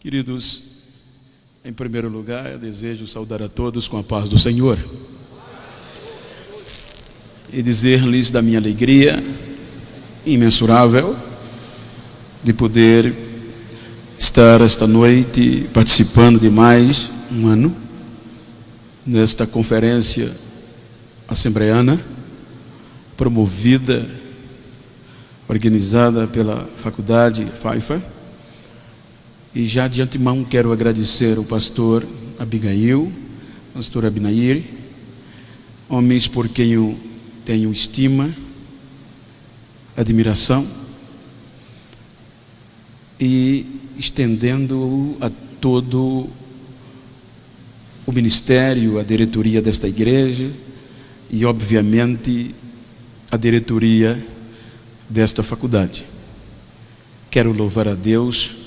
Queridos, em primeiro lugar, eu desejo saudar a todos com a paz do Senhor e dizer-lhes da minha alegria imensurável de poder estar esta noite participando de mais um ano nesta conferência assembleana promovida, organizada pela Faculdade Pfeiffer. E já de antemão quero agradecer ao pastor Abigail, pastor Abinair, homens por quem eu tenho estima, admiração, e estendendo a todo o ministério, a diretoria desta igreja e obviamente a diretoria desta faculdade. Quero louvar a Deus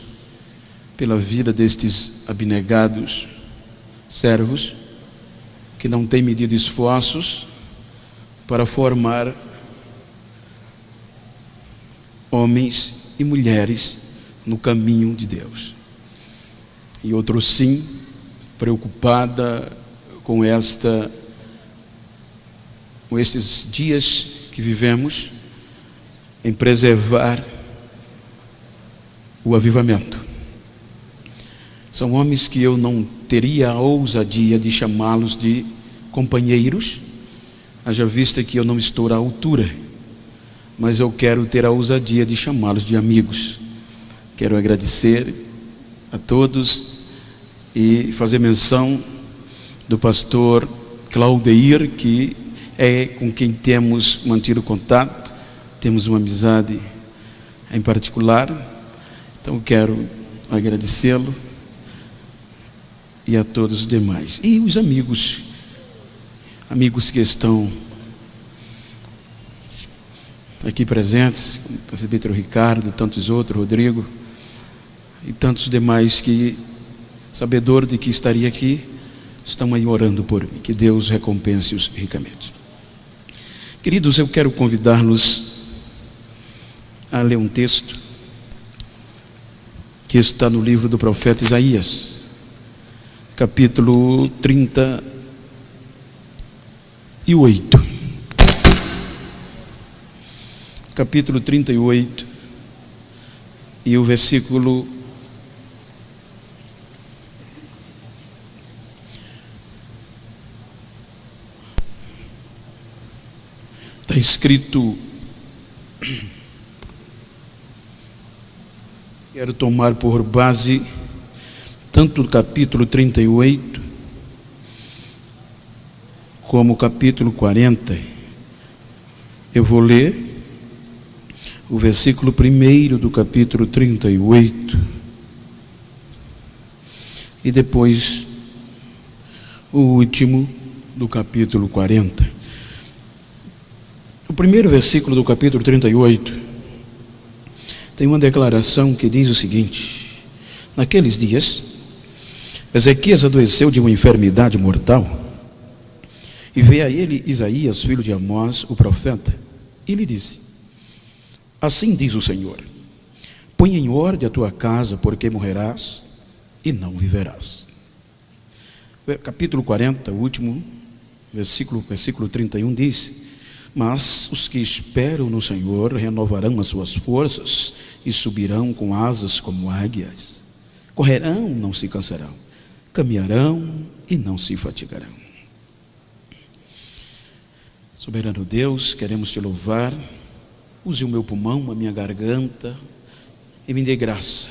pela vida destes abnegados servos que não têm medido esforços para formar homens e mulheres no caminho de Deus. E outro sim, preocupada com estes dias que vivemos, em preservar o avivamento. São homens que eu não teria a ousadia de chamá-los de companheiros, haja vista que eu não estou à altura, mas eu quero ter a ousadia de chamá-los de amigos. Quero agradecer a todos e fazer menção do pastor Claudeir, que é com quem temos mantido contato, temos uma amizade em particular, então quero agradecê-lo e a todos os demais. E os amigos que estão aqui presentes, como o presbítero Ricardo, tantos outros, Rodrigo, e tantos demais que, sabedor de que estaria aqui, estão aí orando por mim. Que Deus recompense-os ricamente. Queridos, eu quero convidar-los a ler um texto que está no livro do profeta Isaías, capítulo 38. Capítulo 38 e o versículo 1. Está escrito, quero tomar por base tanto o capítulo 38 como o capítulo 40. Eu vou ler o versículo 1 do capítulo 38 e depois o último do capítulo 40. O primeiro versículo do capítulo 38 tem uma declaração que diz o seguinte: naqueles dias Ezequias adoeceu de uma enfermidade mortal, e veio a ele Isaías, filho de Amós, o profeta, e lhe disse: assim diz o Senhor, põe em ordem a tua casa, porque morrerás e não viverás. Capítulo 40, o último versículo 31 diz: mas os que esperam no Senhor renovarão as suas forças e subirão com asas como águias, correrão, não se cansarão, caminharão e não se fatigarão. Soberano Deus, queremos te louvar. Use o meu pulmão, a minha garganta, e me dê graça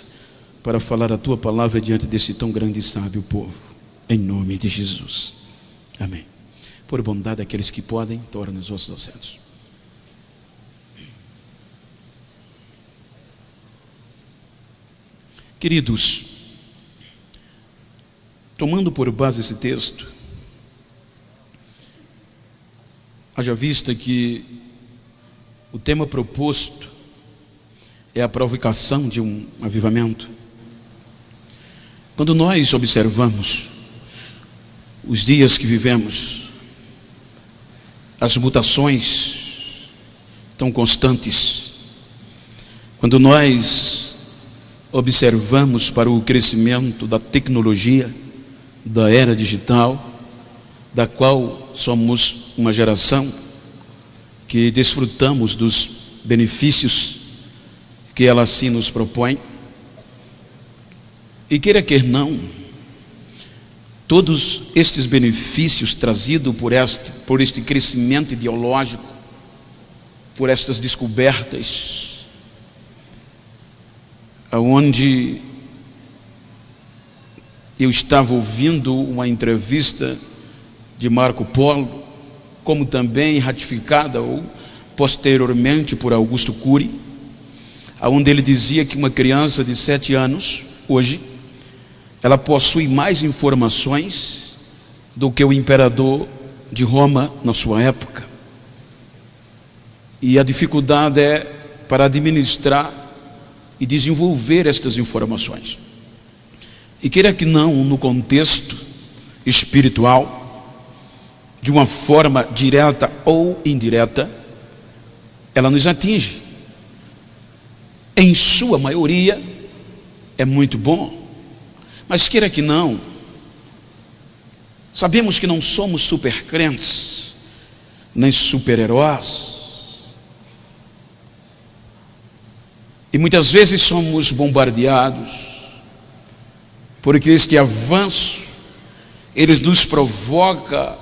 para falar a tua palavra diante desse tão grande e sábio povo, em nome de Jesus, amém. Por bondade, aqueles que podem, tornem os vossos assentos. Queridos, tomando por base esse texto, haja vista que o tema proposto é a provocação de um avivamento. Quando nós observamos os dias que vivemos, as mutações tão constantes, quando nós observamos para o crescimento da tecnologia, da era digital, da qual somos uma geração que desfrutamos dos benefícios que ela assim nos propõe. E queira que não, todos estes benefícios trazidos por este crescimento ideológico, por estas descobertas, aonde eu estava ouvindo uma entrevista de Marco Polo, como também ratificada ou posteriormente por Augusto Cury, aonde ele dizia que uma criança de 7 anos, hoje, ela possui mais informações do que o imperador de Roma na sua época. E a dificuldade é para administrar e desenvolver estas informações. E queira que não, no contexto espiritual, de uma forma direta ou indireta, ela nos atinge. Em sua maioria é muito bom, mas queira que não, sabemos que não somos super crentes, nem super-heróis, e muitas vezes somos bombardeados porque este avanço, ele nos provoca,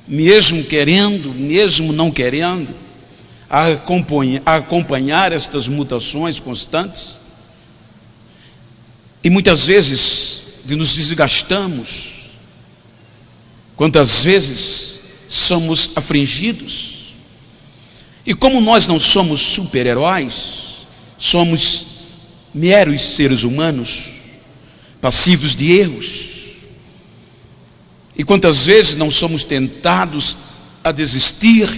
mesmo querendo, mesmo não querendo, a acompanhar estas mutações constantes, e muitas vezes nos desgastamos, quantas vezes somos afligidos, e como nós não somos super-heróis, somos meros seres humanos, passivos de erros, e quantas vezes não somos tentados a desistir,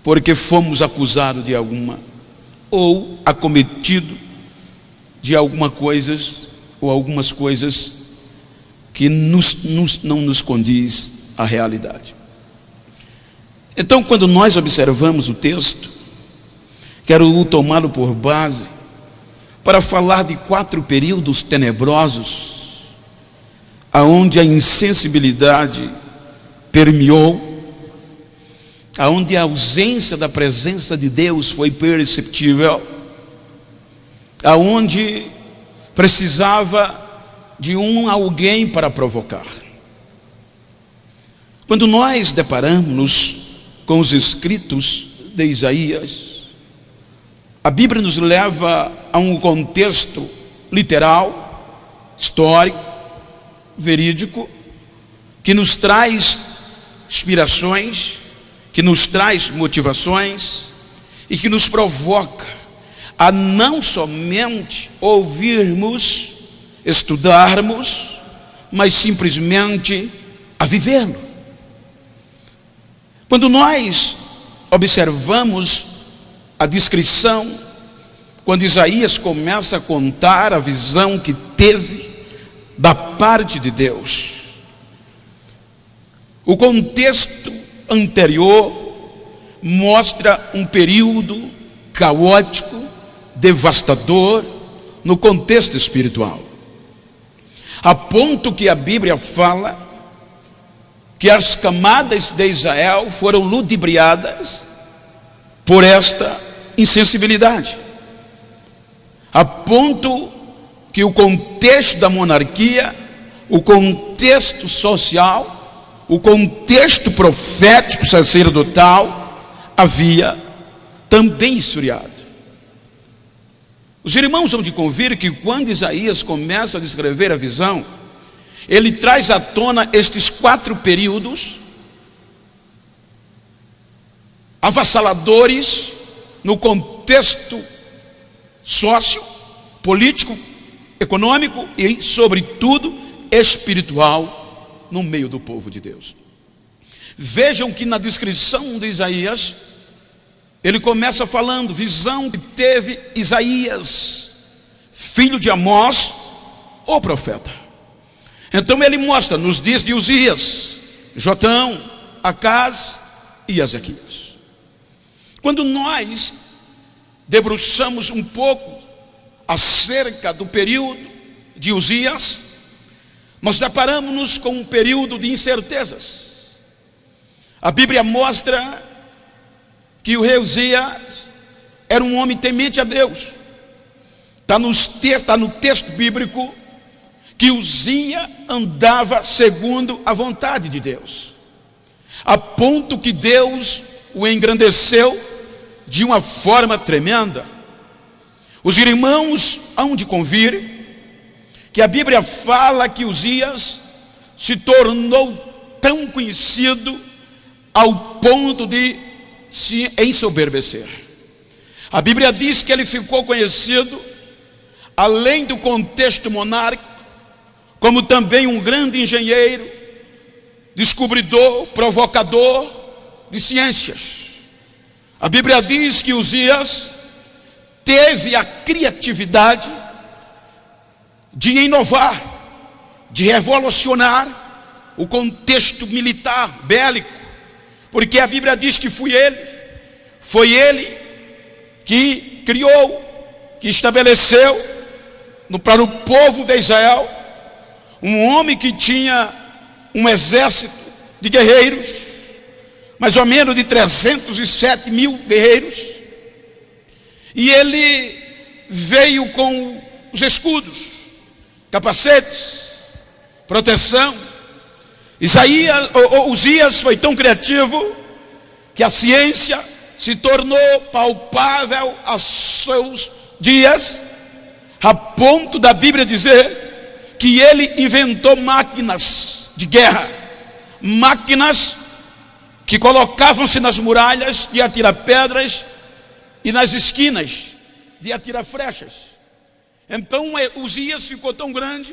porque fomos acusados de alguma, ou acometido de alguma coisas, ou algumas coisas que não nos condiz à realidade. Então, quando nós observamos o texto, quero tomá-lo por base para falar de 4 períodos tenebrosos, aonde a insensibilidade permeou, aonde a ausência da presença de Deus foi perceptível, aonde precisava de alguém para provocar. Quando nós deparamos com os escritos de Isaías, a Bíblia nos leva a um contexto literal, histórico, verídico, que nos traz inspirações, que nos traz motivações e que nos provoca a não somente ouvirmos, estudarmos, mas simplesmente a vivê-lo. Quando nós observamos a descrição, quando Isaías começa a contar a visão que teve da parte de Deus, o contexto anterior mostra um período caótico, devastador no contexto espiritual, a ponto que a Bíblia fala que as camadas de Israel foram ludibriadas por esta insensibilidade, a ponto que o contexto da monarquia, o contexto social, o contexto profético sacerdotal havia também esfriado. Os irmãos vão de convir que quando Isaías começa a descrever a visão, ele traz à tona estes 4 períodos avassaladores no contexto sócio, político, econômico e, sobretudo, espiritual no meio do povo de Deus. Vejam que na descrição de Isaías, ele começa falando, visão que teve Isaías, filho de Amós, o profeta. Então ele mostra nos dias de Uzias, Jotão, Acaz e Ezequias. Quando nós debruçamos um pouco acerca do período de Uzias, nós deparamos-nos com um período de incertezas. A Bíblia mostra que o rei Uzias era um homem temente a Deus. Está no texto bíblico que Uzias andava segundo a vontade de Deus, a ponto que Deus o engrandeceu de uma forma tremenda. Os irmãos hão de convir que a Bíblia fala que Uzias se tornou tão conhecido ao ponto de se ensoberbecer. A Bíblia diz que ele ficou conhecido, além do contexto monárquico, como também um grande engenheiro, descobridor, provocador de ciências. A Bíblia diz que Uzias teve a criatividade de inovar, de revolucionar o contexto militar, bélico, porque a Bíblia diz que foi ele que criou, que estabeleceu para o povo de Israel um homem que tinha um exército de guerreiros, mais ou menos de 307 mil guerreiros, e ele veio com os escudos, capacetes, proteção. Uzias foi tão criativo que a ciência se tornou palpável aos seus dias, a ponto da Bíblia dizer que ele inventou máquinas de guerra, máquinas que colocavam-se nas muralhas de atirar pedras e nas esquinas de atirar flechas. Então Uzias ficou tão grande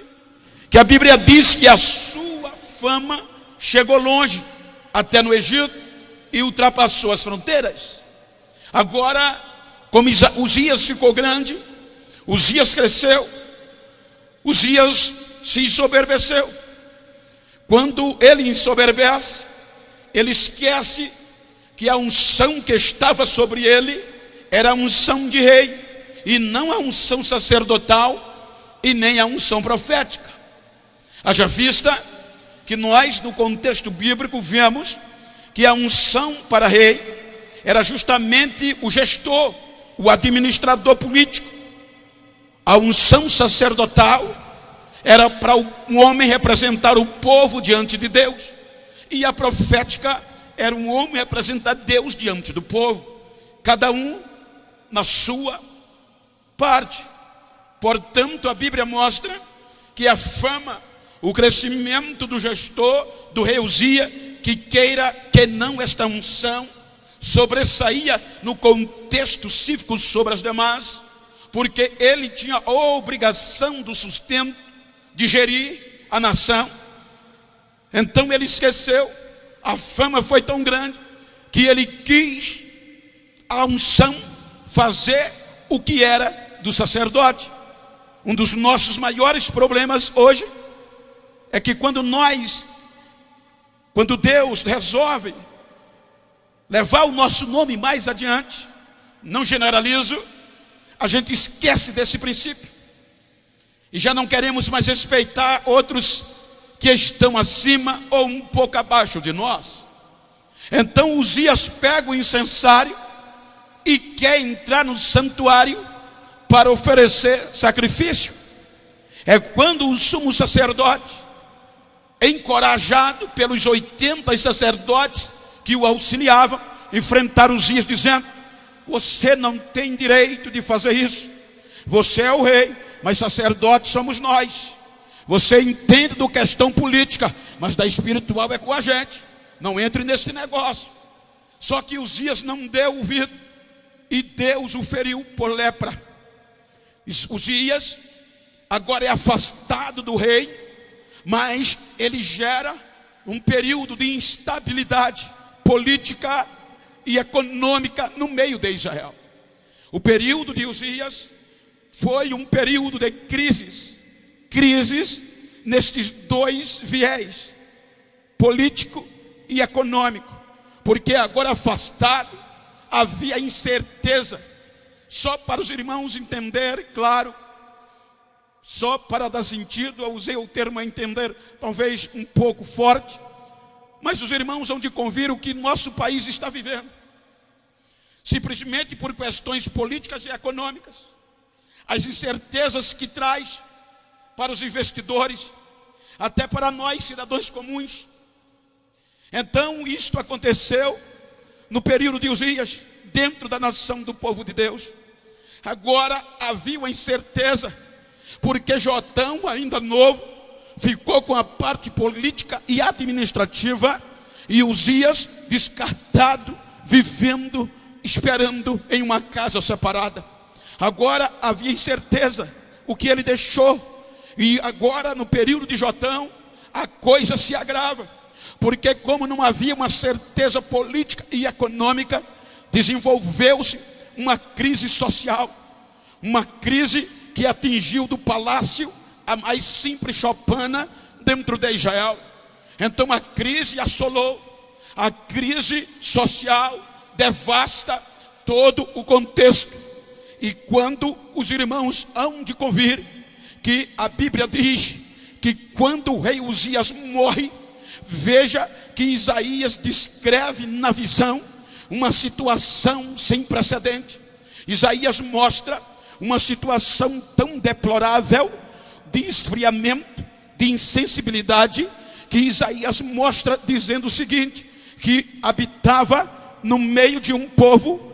que a Bíblia diz que a sua fama chegou longe, até no Egito, e ultrapassou as fronteiras. Agora, como Uzias ficou grande, Uzias cresceu, Uzias se ensoberbeceu. Quando ele ensoberbece, ele esquece que a unção que estava sobre ele era a unção de rei, e não a unção sacerdotal e nem a unção profética. Haja vista que nós, no contexto bíblico, vemos que a unção para rei era justamente o gestor, o administrador político. A unção sacerdotal era para um homem representar o povo diante de Deus, e a profética era um homem representar Deus diante do povo, cada um na sua parte. Portanto, a Bíblia mostra que a fama, o crescimento do gestor, do rei Uzias, que queira que não, esta unção sobressaía no contexto cívico sobre as demais, porque ele tinha a obrigação do sustento, de gerir a nação. Então ele esqueceu, a fama foi tão grande, que ele quis a unção fazer o que era do sacerdote. Um dos nossos maiores problemas hoje é que quando Deus resolve levar o nosso nome mais adiante, não generalizo, a gente esquece desse princípio e já não queremos mais respeitar outros que estão acima ou um pouco abaixo de nós. Então Uzias pega o incensário e quer entrar no santuário para oferecer sacrifício. É quando o sumo sacerdote, encorajado pelos 80 sacerdotes que o auxiliavam, enfrentaram Uzias dizendo: você não tem direito de fazer isso, você é o rei, mas sacerdotes somos nós. Você entende do questão política, mas da espiritual é com a gente, não entre nesse negócio. Só que Uzias não deu ouvido, e Deus o feriu por lepra. Uzias agora é afastado do rei, mas ele gera um período de instabilidade política e econômica no meio de Israel. O período de Uzias foi um período de crises nestes dois viés, político e econômico, porque agora afastado, havia incerteza. Só para os irmãos entenderem, claro, Só para dar sentido, eu usei o termo a entender, talvez um pouco forte, mas os irmãos hão de convir o que nosso país está vivendo. Simplesmente por questões políticas e econômicas, as incertezas que traz para os investidores, até para nós, cidadãos comuns. Então, isto aconteceu no período de Uzias, dentro da nação do povo de Deus. Agora havia uma incerteza, porque Jotão, ainda novo, ficou com a parte política e administrativa, e Uzias descartado, vivendo, esperando em uma casa separada. Agora havia incerteza, o que ele deixou. E agora, no período de Jotão, a coisa se agrava, porque como não havia uma certeza política e econômica, desenvolveu-se uma crise social, uma crise que atingiu do palácio a mais simples chopana dentro de Israel. Então a crise assolou, a crise social devasta todo o contexto. E quando os irmãos hão de convir que a Bíblia diz que quando o rei Uzias morre, veja que Isaías descreve na visão uma situação sem precedente. Isaías mostra uma situação tão deplorável de esfriamento, de insensibilidade, que Isaías mostra dizendo o seguinte, que habitava no meio de um povo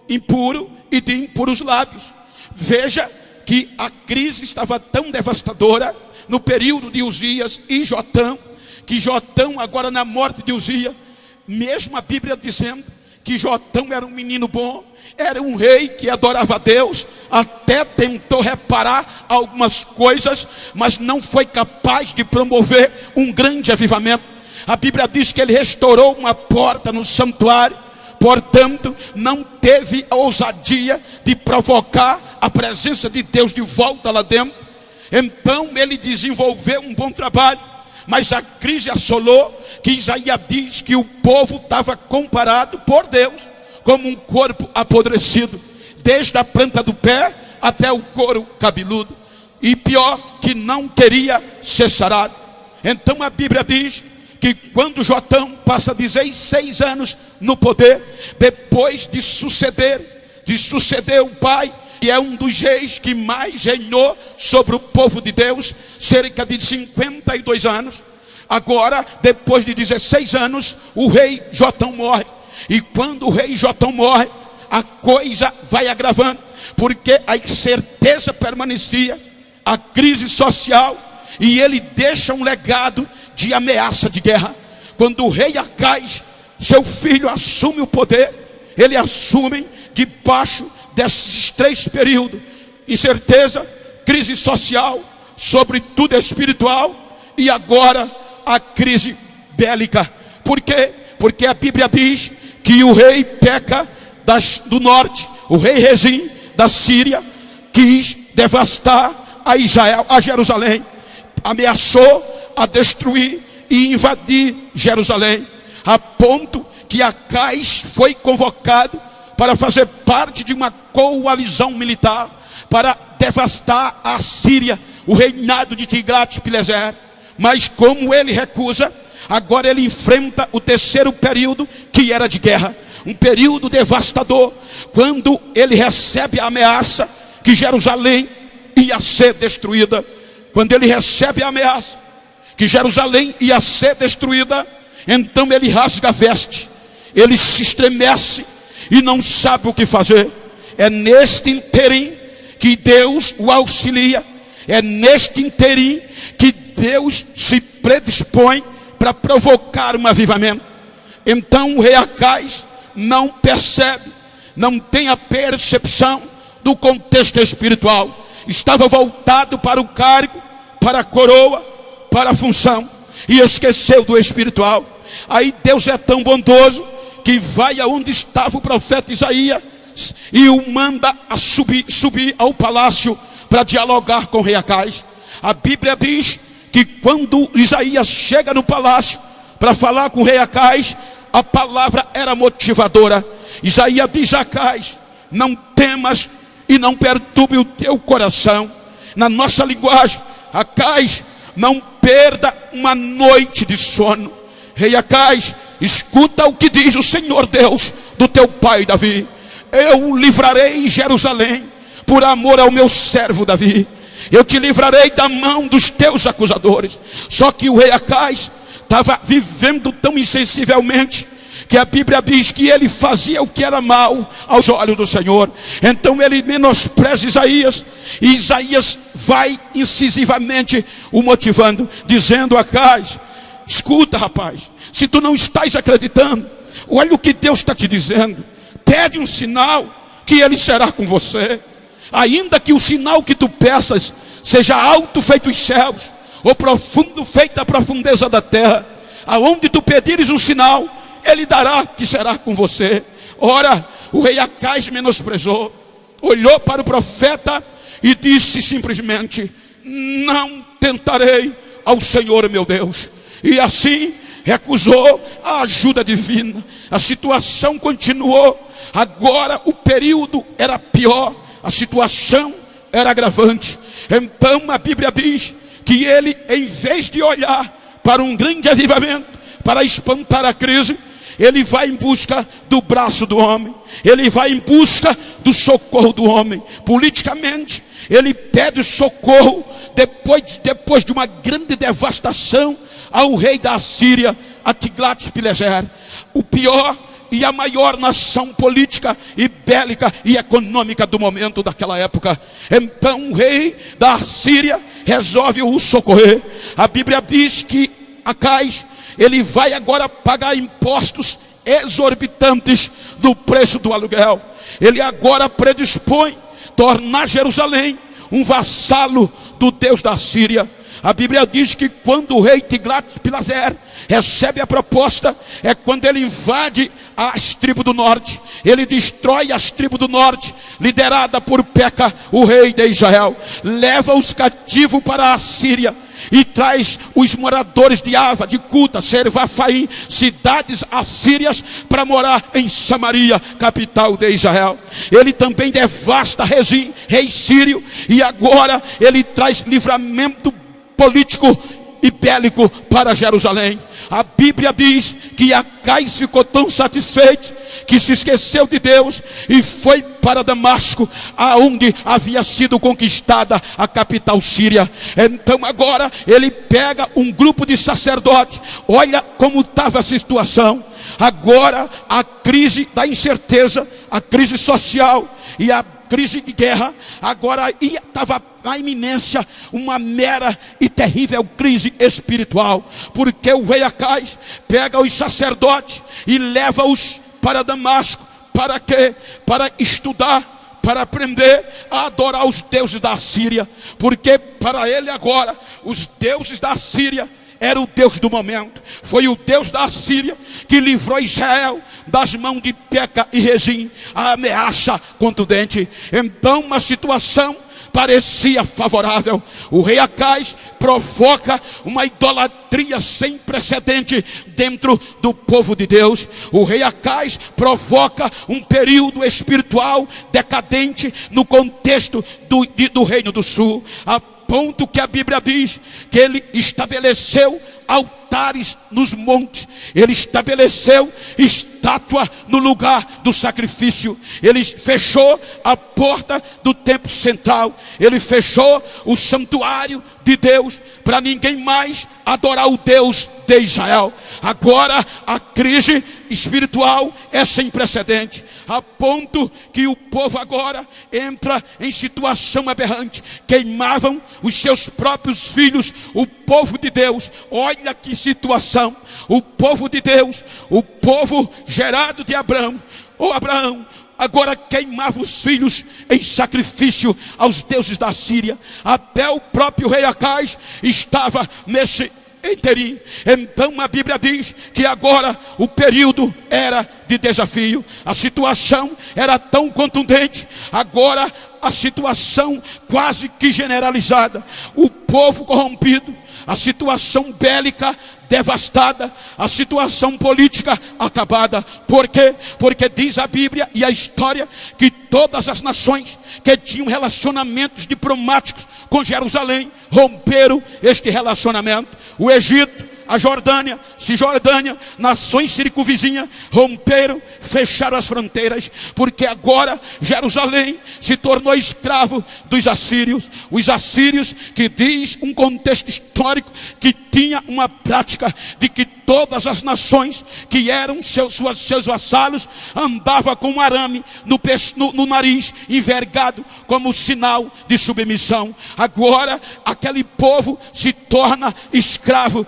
impuro e de impuros lábios. Veja que a crise estava tão devastadora no período de Uzias e Jotão, que Jotão, agora na morte de Uzias, mesmo a Bíblia dizendo que Jotão era um menino bom, era um rei que adorava a Deus, até tentou reparar algumas coisas, mas não foi capaz de promover um grande avivamento. A Bíblia diz que ele restaurou uma porta no santuário, portanto não teve a ousadia de provocar a presença de Deus de volta lá dentro. Então ele desenvolveu um bom trabalho, mas a crise assolou, que Isaías diz que o povo estava comparado por Deus como um corpo apodrecido, desde a planta do pé até o couro cabeludo, e pior, que não queria ser sarado. Então a Bíblia diz que quando Jotão passa 16 anos no poder, depois de suceder o pai, que é um dos reis que mais reinou sobre o povo de Deus, cerca de 52 anos. Agora, depois de 16 anos, o rei Jotão morre. E quando o rei Jotão morre, a coisa vai agravando, porque a incerteza permanecia, a crise social, e ele deixa um legado de ameaça de guerra. Quando o rei Acais, seu filho, assume o poder, ele assume debaixo desses 3 períodos: incerteza, crise social, sobretudo espiritual, e agora a crise bélica. Por quê? Porque a Bíblia diz que o rei Peca do norte, o rei Rezim da Síria, quis devastar a Israel, a Jerusalém, ameaçou a destruir e invadir Jerusalém, a ponto que Acais foi convocado para fazer parte de uma coalizão militar para devastar a Síria, o reinado de Tiglat-Pileser. Mas como ele recusa, agora ele enfrenta o 3º período, que era de guerra, um período devastador, quando ele recebe a ameaça que Jerusalém ia ser destruída. Quando ele recebe a ameaça que Jerusalém ia ser destruída, então ele rasga a veste, ele se estremece e não sabe o que fazer. É neste interim que Deus o auxilia, é neste interim que Deus se predispõe para provocar um avivamento. Então o rei Acais não percebe, não tem a percepção do contexto espiritual, estava voltado para o cargo, para a coroa, para a função, e esqueceu do espiritual. Aí Deus é tão bondoso que vai aonde estava o profeta Isaías e o manda a subir ao palácio para dialogar com o rei Acais. A Bíblia diz que quando Isaías chega no palácio para falar com o rei Acais, a palavra era motivadora. Isaías diz a Acais: não temas e não perturbe o teu coração. Na nossa linguagem, Acais, não perda uma noite de sono. Rei Acais, escuta o que diz o Senhor Deus do teu pai Davi: eu livrarei Jerusalém por amor ao meu servo Davi. Eu te livrarei da mão dos teus acusadores. Só que o rei Acais estava vivendo tão insensivelmente que a Bíblia diz que ele fazia o que era mal aos olhos do Senhor. Então ele menospreza Isaías, e Isaías vai incisivamente o motivando, dizendo: Acais, escuta, rapaz, se tu não estás acreditando, olha o que Deus está te dizendo. Pede um sinal que ele será com você. Ainda que o sinal que tu peças seja alto feito os céus, ou profundo feito a profundeza da terra, aonde tu pedires um sinal, ele dará que será com você. Ora, o rei Acais menosprezou, olhou para o profeta e disse simplesmente: não tentarei ao Senhor meu Deus. E assim recusou a ajuda divina. A situação continuou. Agora o período era pior, a situação era agravante. Então a Bíblia diz que ele, em vez de olhar para um grande avivamento, para espantar a crise, ele vai em busca do braço do homem, ele vai em busca do socorro do homem. Politicamente, ele pede socorro depois de uma grande devastação ao rei da Assíria, a Tiglat-Pileser, o pior e a maior nação política e bélica e econômica do momento daquela época. Então o rei da Assíria resolve o socorrer. A Bíblia diz que Acais, ele vai agora pagar impostos exorbitantes do preço do aluguel. Ele agora predispõe tornar Jerusalém um vassalo do Deus da Síria. A Bíblia diz que quando o rei Tiglat-Pileser recebe a proposta, é quando ele invade as tribos do norte. Ele destrói as tribos do norte, liderada por Peca, o rei de Israel. Leva os cativos para a Síria e traz os moradores de Ava, de Cuta, Servafaim, cidades assírias, para morar em Samaria, capital de Israel. Ele também devasta Rezim, rei sírio, e agora ele traz livramento político e bélico para Jerusalém. A Bíblia diz que Acais ficou tão satisfeito que se esqueceu de Deus e foi para Damasco, aonde havia sido conquistada a capital síria. Então agora ele pega um grupo de sacerdotes. Olha como estava a situação. Agora a crise da incerteza, a crise social e a crise de guerra, agora estava na iminência uma mera e terrível crise espiritual, porque o rei Acais pega os sacerdotes e leva-os para Damasco. Para quê? Para estudar, para aprender a adorar os deuses da Síria, porque para ele agora os deuses da Síria era o Deus do momento. Foi o Deus da Síria que livrou Israel das mãos de Peca e Rezim, a ameaça contundente. Então uma situação parecia favorável. O rei Acais provoca uma idolatria sem precedente dentro do povo de Deus. O rei Acais provoca um período espiritual decadente no contexto do reino do sul, a ponto que a Bíblia diz que ele estabeleceu altares nos montes, ele estabeleceu estátua no lugar do sacrifício, ele fechou a porta do templo central, ele fechou o santuário de Deus para ninguém mais adorar o Deus de Israel. Agora a crise espiritual é sem precedente, a ponto que o povo agora entra em situação aberrante. Queimavam os seus próprios filhos, o povo de Deus. Olha que situação. O povo de Deus, o povo gerado de Abraão, agora queimava os filhos em sacrifício aos deuses da Síria. Até o próprio rei Acais estava nesse interim. Então a Bíblia diz que agora o período era de desafio. A situação era tão contundente, agora a situação quase que generalizada. O povo corrompido, a situação bélica devastada, a situação política acabada. Por quê? Porque diz a Bíblia e a história que todas as nações que tinham relacionamentos diplomáticos com Jerusalém romperam este relacionamento. O Egito, a Jordânia, Cisjordânia, nações circunvizinhas romperam, fecharam as fronteiras, porque agora Jerusalém se tornou escravo dos assírios. Os assírios, que diz um contexto histórico que tinha uma prática de que todas as nações que eram seus vassalos andavam com um arame no nariz, envergado como sinal de submissão. Agora aquele povo se torna escravo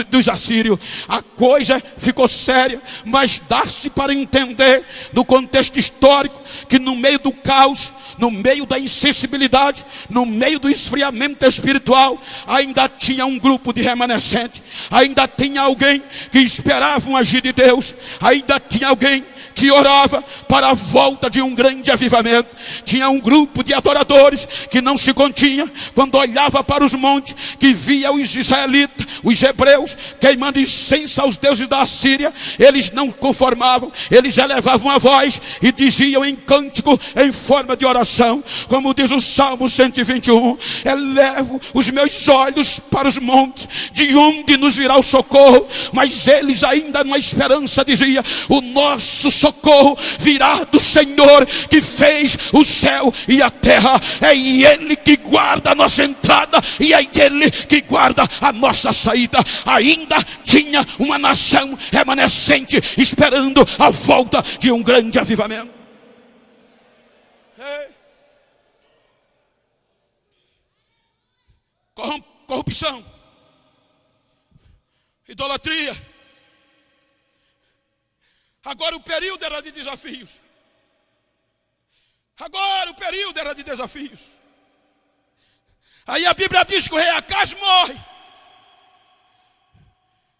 dos assírios. A coisa ficou séria, mas dá-se para entender no contexto histórico que no meio do caos, no meio da insensibilidade, no meio do esfriamento espiritual, ainda tinha um grupo de remanescentes, ainda tinha alguém que esperava um agir de Deus, ainda tinha alguém que orava para a volta de um grande avivamento. Tinha um grupo de adoradores que não se continha quando olhava para os montes, que via os israelitas, os hebreus, queimando incenso aos deuses da Assíria. Eles não conformavam, eles elevavam a voz e diziam em cântico, em forma de oração, como diz o Salmo 121, elevo os meus olhos para os montes, de onde nos virá o socorro? Mas eles ainda numa esperança diziam, o nosso socorro virá do Senhor que fez o céu e a terra. É Ele que guarda a nossa entrada e é Ele que guarda a nossa saída. Ainda tinha uma nação remanescente esperando a volta de um grande avivamento. Corrupção, idolatria. Agora o período era de desafios. Agora o período era de desafios. Aí a Bíblia diz que o rei Acaz morre.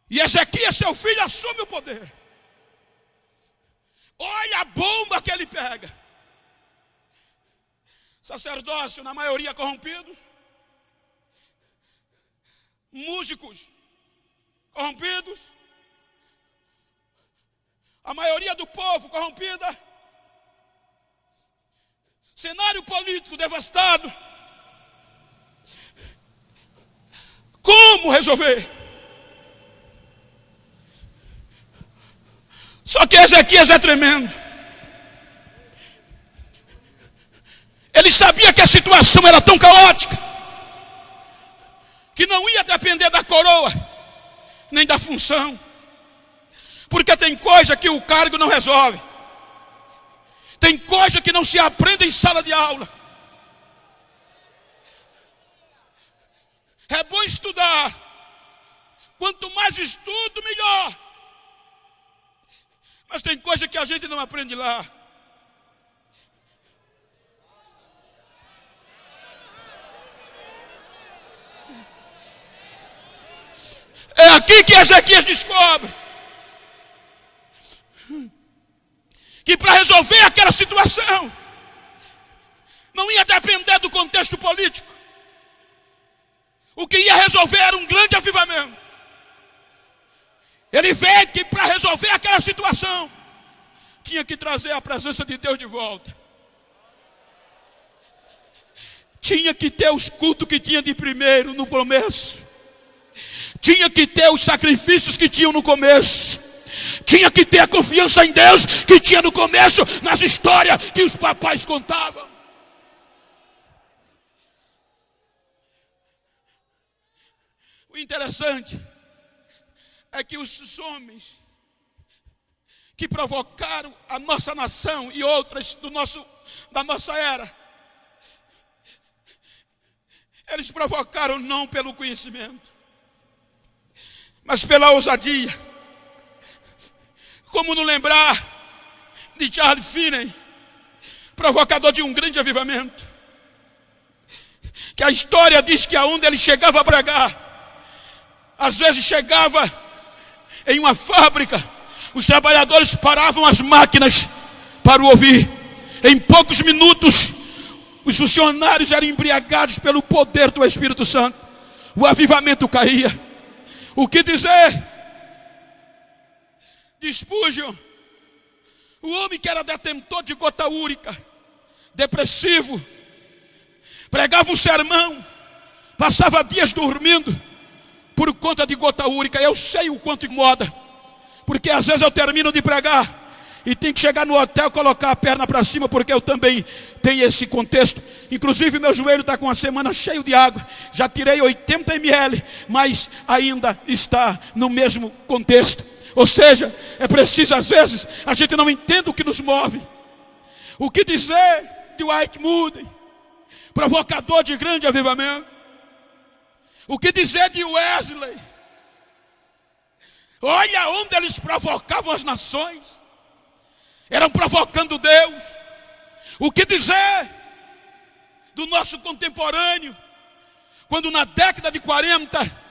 E Ezequias, seu filho, assume o poder. Olha a bomba que ele pega. Sacerdócio, na maioria corrompidos. Músicos corrompidos. A maioria do povo corrompida. Cenário político devastado. Como resolver? Só que Ezequias é tremendo. Ele sabia que a situação era tão caótica que não ia depender da coroa, nem da função. Porque tem coisa que o cargo não resolve. Tem coisa que não se aprende em sala de aula. É bom estudar. Quanto mais estudo, melhor. Mas tem coisa que a gente não aprende lá. É aqui que Ezequias descobre que para resolver aquela situação não ia depender do contexto político. O que ia resolver era um grande avivamento. Ele vê que para resolver aquela situação tinha que trazer a presença de Deus de volta. Tinha que ter os cultos que tinha de primeiro no começo. Tinha que ter os sacrifícios que tinham no começo. Tinha que ter a confiança em Deus que tinha no começo, nas histórias que os papais contavam. O interessante é que os homens que provocaram a nossa nação e outras da nossa era, eles provocaram não pelo conhecimento, mas pela ousadia. Como não lembrar de Charles Finney, provocador de um grande avivamento, que a história diz que aonde ele chegava a pregar, às vezes chegava em uma fábrica, os trabalhadores paravam as máquinas para o ouvir. Em poucos minutos, os funcionários eram embriagados pelo poder do Espírito Santo. O avivamento caía. O que dizer de Spurgeon, o homem que era detentor de gota úrica, depressivo, pregava um sermão, passava dias dormindo por conta de gota úrica. Eu sei o quanto incomoda, porque às vezes eu termino de pregar e tenho que chegar no hotel, colocar a perna para cima, porque eu também tenho esse contexto. Inclusive meu joelho está com uma semana cheio de água, já tirei 80 ml, mas ainda está no mesmo contexto. Ou seja, é preciso às vezes, a gente não entende o que nos move. O que dizer de Dwight Moody, provocador de grande avivamento? O que dizer de Wesley? Olha onde eles provocavam as nações, eram provocando Deus. O que dizer do nosso contemporâneo, quando na década de 40,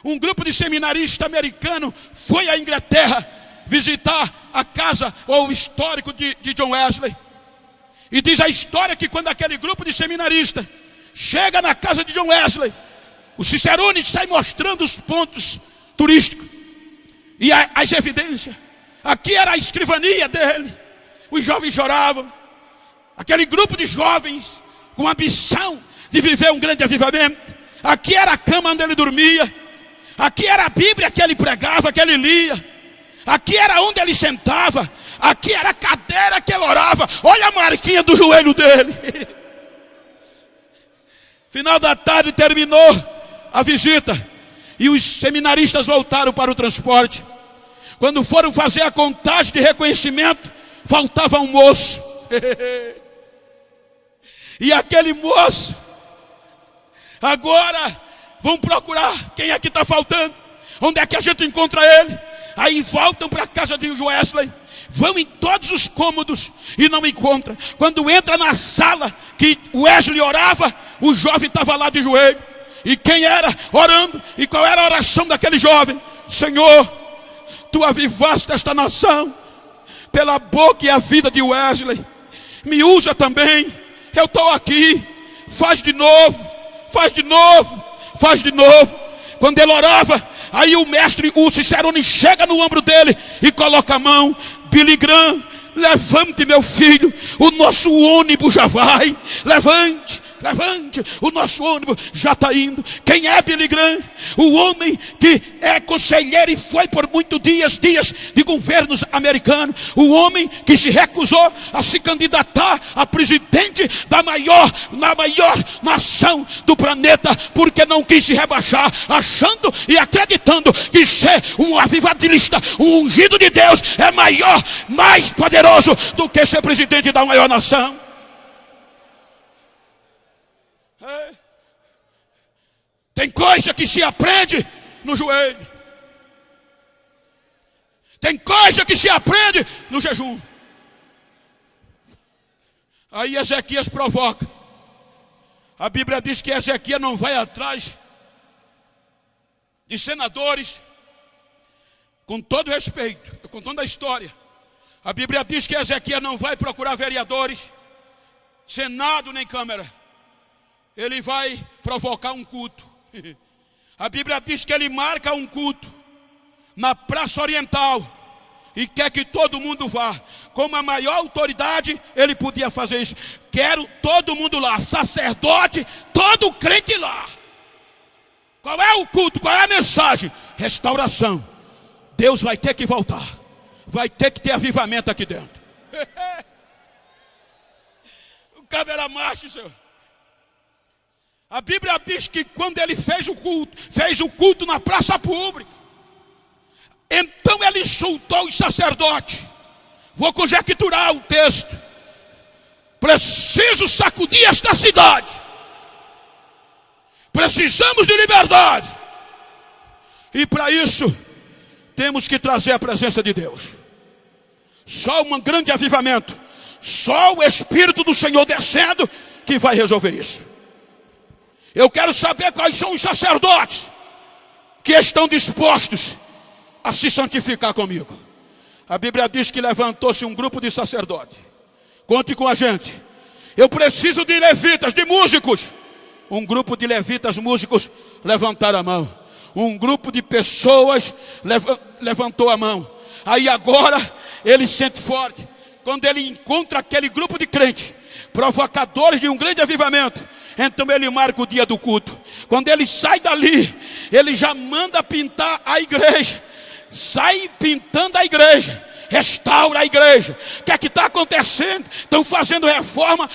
um grupo de seminaristas americanos foi à Inglaterra visitar a casa ou o histórico de John Wesley. E diz a história que quando aquele grupo de seminaristas chega na casa de John Wesley, o Cicerone sai mostrando os pontos turísticos e as evidências. Aqui era a escrivania dele. Os jovens choravam. Aquele grupo de jovens com ambição de viver um grande avivamento. Aqui era a cama onde ele dormia. Aqui era a Bíblia que ele pregava, que ele lia. Aqui era onde ele sentava. Aqui era a cadeira que ele orava. Olha a marquinha do joelho dele. Final da tarde terminou a visita e os seminaristas voltaram para o transporte. Quando foram fazer a contagem de reconhecimento, faltava um moço. E aquele moço, agora vão procurar quem é que está faltando, onde é que a gente encontra ele. Aí voltam para a casa de Wesley, vão em todos os cômodos e não encontram. Quando entra na sala que Wesley orava, o jovem estava lá de joelho. E quem era orando? E qual era a oração daquele jovem? Senhor, tu avivaste esta nação pela boca e a vida de Wesley. Me usa também. Eu estou aqui. Faz de novo. Faz de novo. Faz de novo. Quando ele orava, aí o mestre, o Cicerone, chega no ombro dele e coloca a mão. Billy Graham, levante, meu filho. O nosso ônibus já vai. Levante. Levante, o nosso ônibus já está indo. Quem é Billy Graham? O homem que é conselheiro e foi por muitos dias de governos americanos. O homem que se recusou a se candidatar a presidente na maior nação do planeta, porque não quis se rebaixar, achando e acreditando que ser um avivadilista, um ungido de Deus, é maior, mais poderoso do que ser presidente da maior nação. Tem coisa que se aprende no joelho. Tem coisa que se aprende no jejum. Aí Ezequias provoca. A Bíblia diz que Ezequias não vai atrás de senadores. Com todo respeito, eu contando a história, a Bíblia diz que Ezequias não vai procurar vereadores, senado nem câmara. Ele vai provocar um culto. A Bíblia diz que ele marca um culto na Praça Oriental e quer que todo mundo vá. Como a maior autoridade, ele podia fazer isso. Quero todo mundo lá, sacerdote, todo crente lá. Qual é o culto? Qual é a mensagem? Restauração. Deus vai ter que voltar. Vai ter que ter avivamento aqui dentro. O cara era macho, senhor. A Bíblia diz que quando ele fez o culto na praça pública, então ele insultou os sacerdotes. Vou conjecturar o texto. Preciso sacudir esta cidade. Precisamos de liberdade. E para isso, temos que trazer a presença de Deus. Só um grande avivamento, só o Espírito do Senhor descendo, que vai resolver isso. Eu quero saber quais são os sacerdotes que estão dispostos a se santificar comigo. A Bíblia diz que levantou-se um grupo de sacerdotes. Conte com a gente. Eu preciso de levitas, de músicos. Um grupo de levitas músicos levantaram a mão. Um grupo de pessoas levantou a mão. Aí agora ele sente forte. Quando ele encontra aquele grupo de crentes, provocadores de um grande avivamento, Então ele marca o dia do culto. Quando ele sai dali, ele já manda pintar a igreja. Sai pintando a igreja. Restaura a igreja. O que é que está acontecendo? Estão fazendo reforma?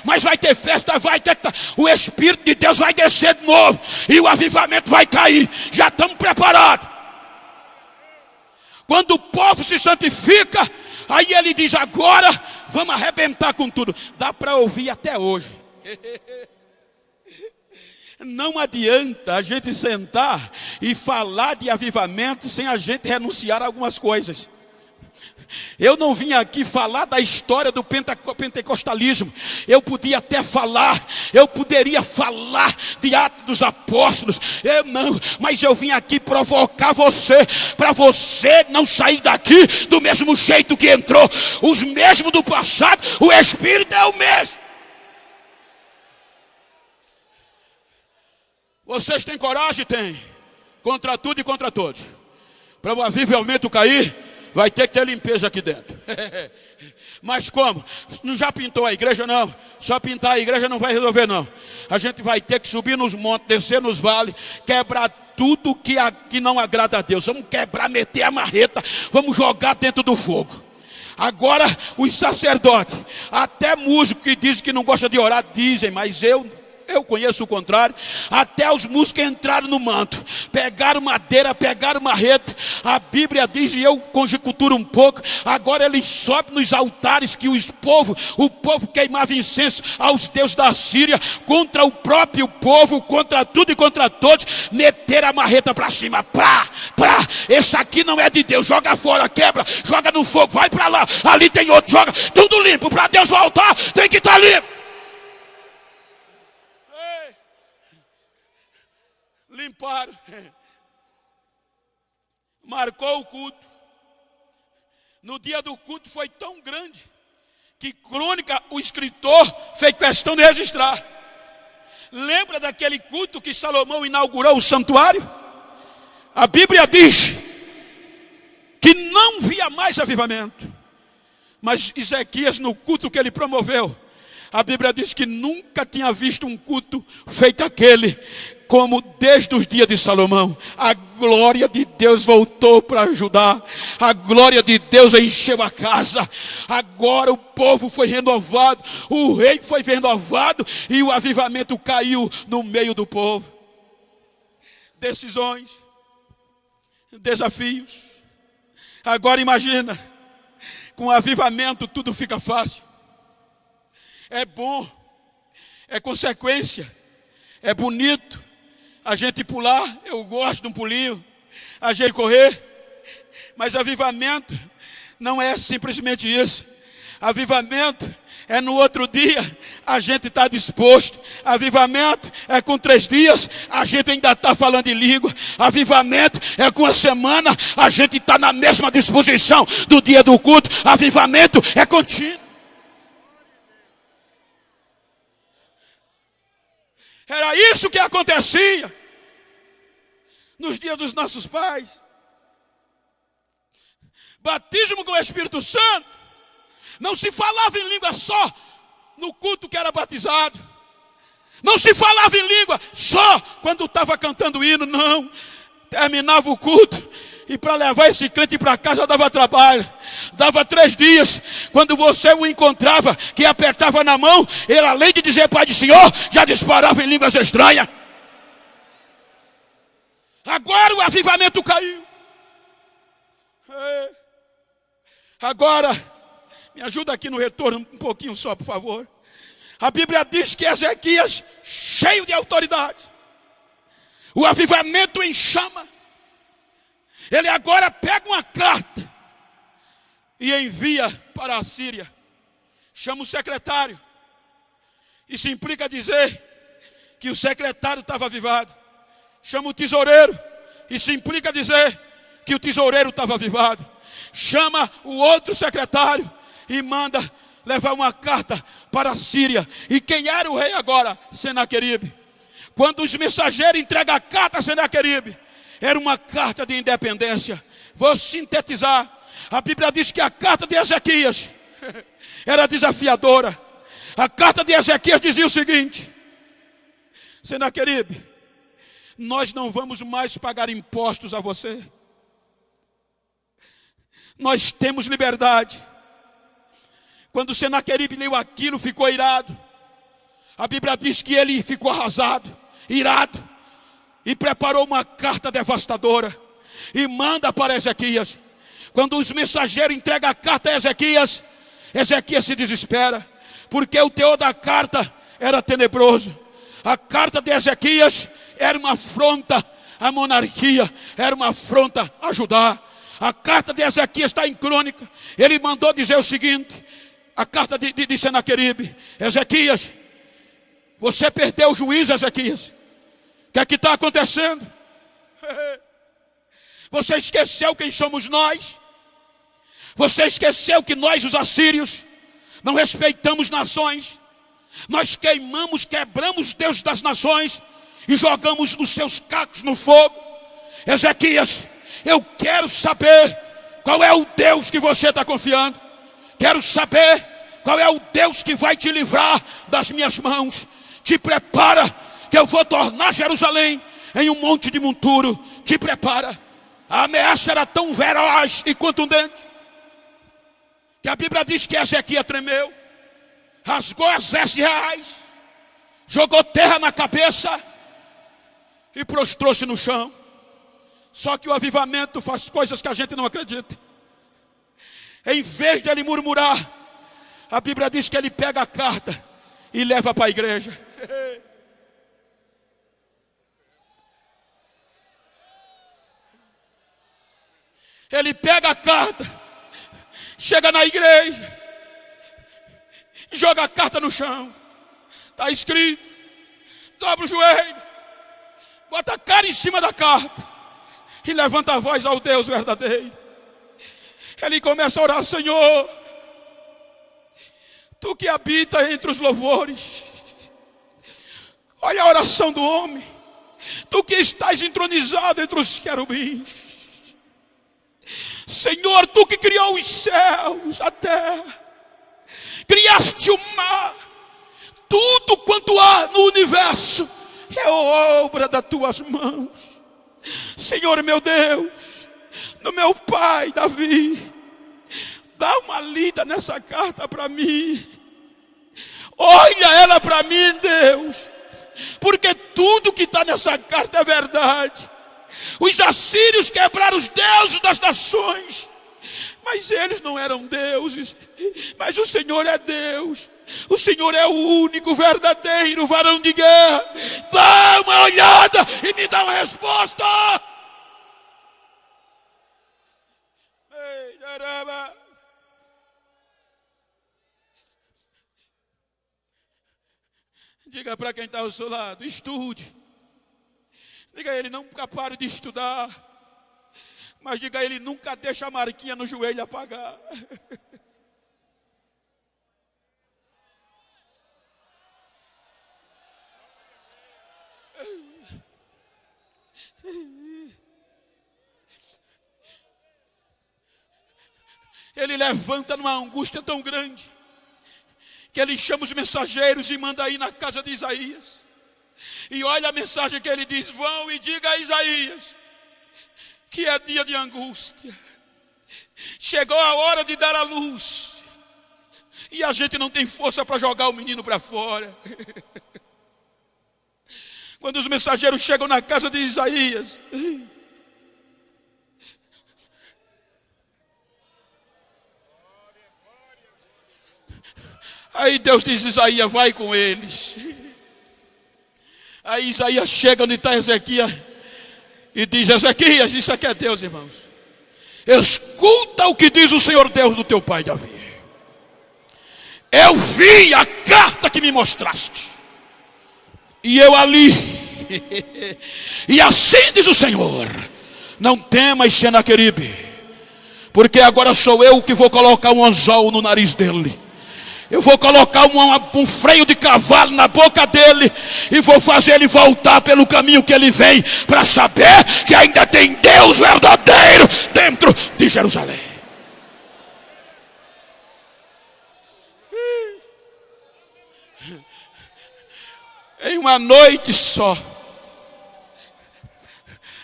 Mas vai ter festa, vai ter. O Espírito de Deus vai descer de novo. E o avivamento vai cair. Já estamos preparados. Quando o povo se santifica, aí ele diz: agora vamos arrebentar com tudo. Dá para ouvir até hoje. Não adianta a gente sentar e falar de avivamento sem a gente renunciar a algumas coisas. Eu não vim aqui falar da história do pentecostalismo. Eu podia até falar, eu poderia falar de Atos dos Apóstolos. Mas eu vim aqui provocar você, para você não sair daqui do mesmo jeito que entrou. Os mesmos do passado, o Espírito é o mesmo. Vocês têm coragem? Tem. Contra tudo e contra todos. Para o avivamento cair, vai ter que ter limpeza aqui dentro. Mas como? Não já pintou a igreja? Não. Só pintar a igreja não vai resolver, não. A gente vai ter que subir nos montes, descer nos vales, quebrar tudo que não agrada a Deus. Vamos quebrar, meter a marreta, vamos jogar dentro do fogo. Agora os sacerdotes, até músico que diz que não gosta de orar, dizem, mas eu conheço o contrário. Até os músicos entraram no manto, pegaram madeira, pegaram marreta. A Bíblia diz, e eu conjecturo um pouco, agora eles sobem nos altares que o povo queimava incenso aos deuses da Síria, contra o próprio povo, contra tudo e contra todos, meteram a marreta para cima. Esse aqui não é de Deus, joga fora, quebra, joga no fogo, vai para lá, ali tem outro, joga, tudo limpo. Para Deus voltar, tem que estar limpo. Limparam, marcou o culto. No dia do culto foi tão grande que Crônica, o escritor, fez questão de registrar. Lembra daquele culto que Salomão inaugurou o santuário? A Bíblia diz que não via mais avivamento, mas Ezequias, no culto que ele promoveu, a Bíblia diz que nunca tinha visto um culto feito aquele, como desde os dias de Salomão. A glória de Deus voltou para ajudar. A glória de Deus encheu a casa. Agora o povo foi renovado, o rei foi renovado e o avivamento caiu no meio do povo. Decisões, desafios. Agora imagina, com o avivamento tudo fica fácil. É bom, é consequência, é bonito a gente pular, eu gosto de um pulinho, a gente correr, mas avivamento não é simplesmente isso. Avivamento é no outro dia, a gente está disposto. Avivamento é com 3 dias, a gente ainda está falando em língua. Avivamento é com a semana, a gente está na mesma disposição do dia do culto. Avivamento é contínuo. Era isso que acontecia nos dias dos nossos pais. Batismo com o Espírito Santo. Não se falava em língua só no culto que era batizado. Não se falava em língua só quando estava cantando hino, não. Terminava o culto e para levar esse crente para casa dava trabalho. Dava 3 dias. Quando você o encontrava, que apertava na mão, ele, além de dizer Pai do Senhor, já disparava em línguas estranhas. Agora o avivamento caiu. Agora, me ajuda aqui no retorno um pouquinho só, por favor. A Bíblia diz que Ezequias, cheio de autoridade, o avivamento em chama, ele agora pega uma carta e envia para a Síria. Chama o secretário. Isso implica dizer que o secretário estava avivado. Chama o tesoureiro. Isso implica dizer que o tesoureiro estava avivado. Chama o outro secretário e manda levar uma carta para a Síria. E quem era o rei agora? Senaqueribe. Quando os mensageiros entregam a carta a Senaqueribe, era uma carta de independência. Vou sintetizar. A Bíblia diz que a carta de Ezequias era desafiadora. A carta de Ezequias dizia o seguinte: Senaqueribe, nós não vamos mais pagar impostos a você. Nós temos liberdade. Quando Senaqueribe leu aquilo, ficou irado. A Bíblia diz que ele ficou arrasado, irado, e preparou uma carta devastadora e manda para Ezequias. Quando os mensageiros entregam a carta a Ezequias, Ezequias se desespera, porque o teor da carta era tenebroso. A carta de Ezequias era uma afronta à monarquia, era uma afronta a Judá. A carta de Ezequias está em Crônica. Ele mandou dizer o seguinte: a carta de Senaqueribe: Ezequias, você perdeu o juízo, Ezequias. O que é que está acontecendo? Você esqueceu quem somos nós? Você esqueceu que nós, os assírios, não respeitamos nações? Nós quebramos os deuses das nações e jogamos os seus cacos no fogo. Ezequias, eu quero saber qual é o Deus que você está confiando. Quero saber qual é o Deus que vai te livrar das minhas mãos. Te prepara, que eu vou tornar Jerusalém em um monte de monturo. Te prepara. A ameaça era tão veloz e contundente que a Bíblia diz que Ezequias tremeu, rasgou as vestes reais, jogou terra na cabeça e prostrou-se no chão. Só que o avivamento faz coisas que a gente não acredita. Em vez de ele murmurar, a Bíblia diz que ele pega a carta e leva para a igreja. Ele pega a carta, chega na igreja, joga a carta no chão. Está escrito, dobra o joelho, bota a cara em cima da carta e levanta a voz ao Deus verdadeiro. Ele começa a orar: Senhor, tu que habita entre os louvores, olha a oração do homem, tu que estás entronizado entre os querubins. Senhor, tu que criou os céus, a terra, criaste o mar, tudo quanto há no universo é obra das tuas mãos. Senhor meu Deus, do meu pai Davi, dá uma lida nessa carta para mim. Olha ela para mim, Deus, porque tudo que está nessa carta é verdade. Os assírios quebraram os deuses das nações, mas eles não eram deuses. Mas o Senhor é Deus. O Senhor é o único verdadeiro varão de guerra. Dá uma olhada e me dá uma resposta. Diga para quem está ao seu lado: estude. Diga a ele: nunca pare de estudar. Mas diga a ele: nunca deixe a marquinha no joelho apagar. Ele levanta numa angústia tão grande que ele chama os mensageiros e manda ir na casa de Isaías. E olha a mensagem que ele diz: vão e diga a Isaías que é dia de angústia. Chegou a hora de dar a luz e a gente não tem força para jogar o menino para fora. Quando os mensageiros chegam na casa de Isaías, aí Deus diz: Isaías, vai com eles. Aí Isaías chega onde está Ezequias e diz: Ezequias, isso aqui é Deus, irmãos. Escuta o que diz o Senhor Deus do teu pai Davi. Eu vi a carta que me mostraste, e eu ali, e assim diz o Senhor: não temas, Senaqueribe, porque agora sou eu que vou colocar um anzol no nariz dele. Eu vou colocar um freio de cavalo na boca dele e vou fazer ele voltar pelo caminho que ele vem, para saber que ainda tem Deus verdadeiro dentro de Jerusalém. Em uma noite só.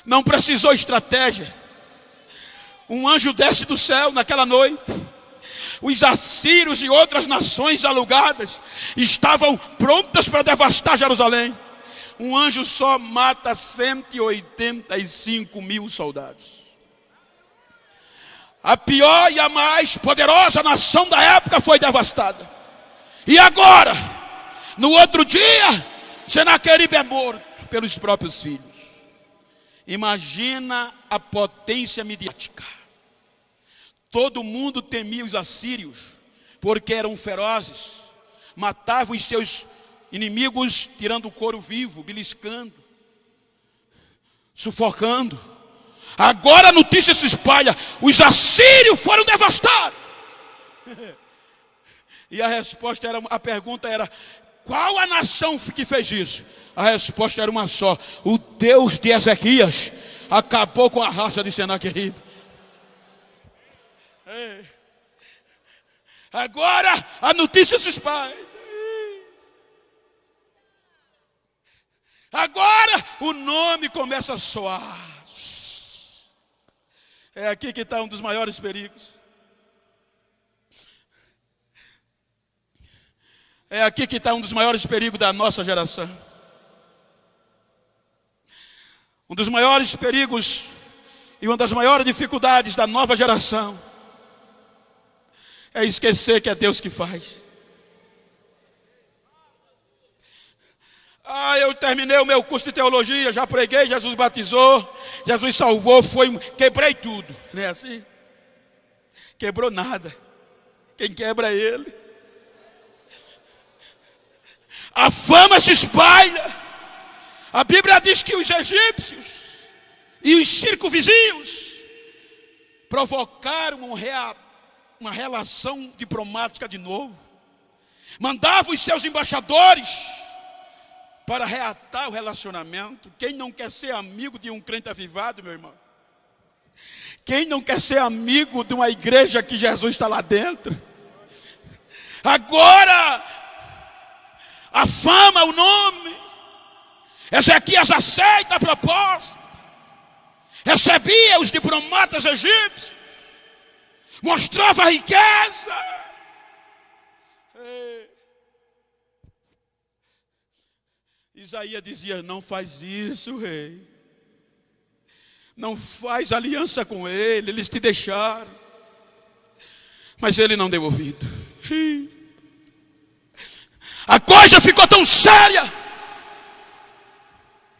Não precisou estratégia. Um anjo desce do céu naquela noite. Os assírios e outras nações alugadas estavam prontas para devastar Jerusalém. Um anjo só mata 185 mil soldados. A pior e a mais poderosa nação da época foi devastada. E agora, no outro dia, Senaqueribe é morto pelos próprios filhos. Imagina a potência midiática. Todo mundo temia os assírios, porque eram ferozes. Matavam os seus inimigos, tirando o couro vivo, beliscando, sufocando. Agora a notícia se espalha: os assírios foram devastados. E a pergunta era: qual a nação que fez isso? A resposta era uma só: o Deus de Ezequias acabou com a raça de Senaqueribe. Agora a notícia se espalha. Agora o nome começa a soar. É aqui que está um dos maiores perigos. É aqui que está um dos maiores perigos da nossa geração. Um dos maiores perigos e uma das maiores dificuldades da nova geração é esquecer que é Deus que faz. Eu terminei o meu curso de teologia, já preguei, Jesus batizou, Jesus salvou, quebrei tudo. Não é assim? Quebrou nada. Quem quebra é Ele. A fama se espalha. A Bíblia diz que os egípcios e os circunvizinhos provocaram uma relação diplomática de novo. Mandavam os seus embaixadores para reatar o relacionamento. Quem não quer ser amigo de um crente avivado, meu irmão? Quem não quer ser amigo de uma igreja que Jesus está lá dentro? Agora, a fama, o nome, Ezequias aceita a proposta, recebia os diplomatas egípcios, mostrava a riqueza. Isaías dizia: não faz isso, rei. Não faz aliança com ele, eles te deixaram. Mas ele não deu ouvido. A coisa ficou tão séria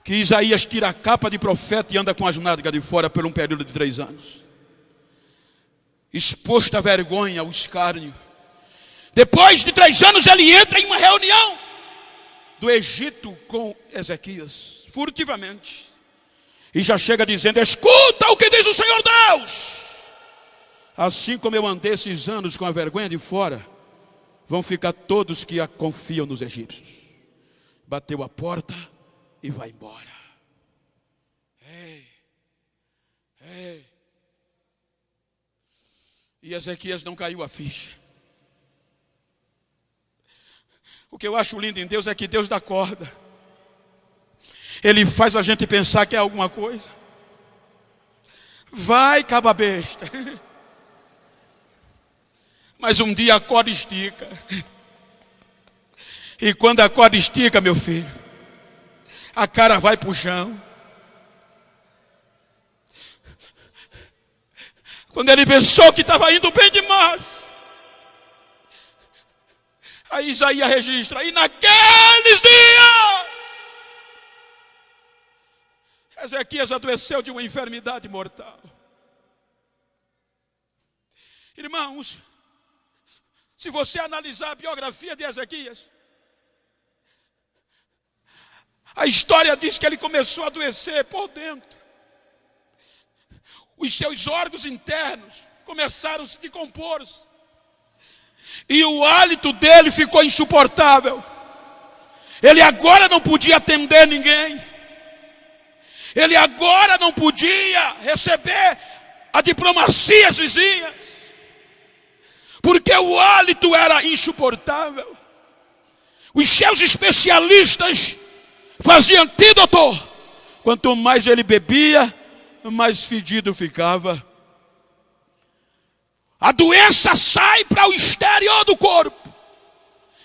que Isaías tira a capa de profeta e anda com as nádegas de fora por um período de 3 anos. Exposto à vergonha, ao escárnio. Depois de 3 anos ele entra em uma reunião do Egito com Ezequias, furtivamente, e já chega dizendo: escuta o que diz o Senhor Deus. Assim como eu andei esses anos com a vergonha de fora, vão ficar todos que confiam nos egípcios. Bateu a porta e vai embora. E Ezequias não caiu a ficha. O que eu acho lindo em Deus é que Deus dá corda. Ele faz a gente pensar que é alguma coisa. Vai, caba besta. Mas um dia a corda estica. E quando a corda estica, meu filho, a cara vai para o chão. Quando ele pensou que estava indo bem demais, aí Isaías registra: e naqueles dias Ezequias adoeceu de uma enfermidade mortal. Irmãos, se você analisar a biografia de Ezequias, a história diz que ele começou a adoecer por dentro. Os seus órgãos internos começaram a se decompor. E o hálito dele ficou insuportável. Ele agora não podia atender ninguém. Ele agora não podia receber a diplomacia vizinhas, porque o hálito era insuportável. Os seus especialistas fazia antídoto. Quanto mais ele bebia, mais fedido ficava. A doença sai para o exterior do corpo.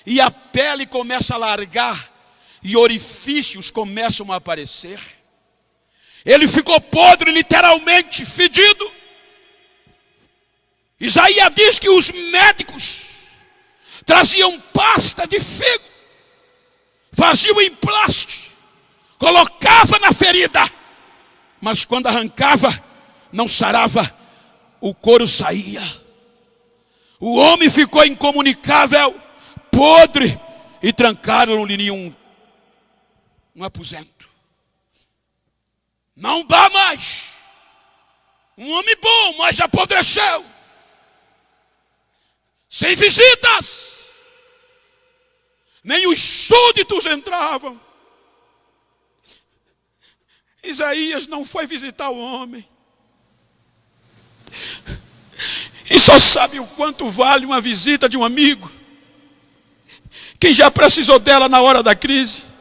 E a pele começa a largar. E orifícios começam a aparecer. Ele ficou podre, literalmente, fedido. Isaías diz que os médicos traziam pasta de figo, faziam emplasto, colocava na ferida, mas quando arrancava, não sarava, o couro saía. O homem ficou incomunicável, podre, e trancaram-lhe um aposento. Não dá mais. Um homem bom, mas apodreceu. Sem visitas. Nem os súditos entravam. Isaías não foi visitar o homem. E só sabe o quanto vale uma visita de um amigo. Quem já precisou dela na hora da crise.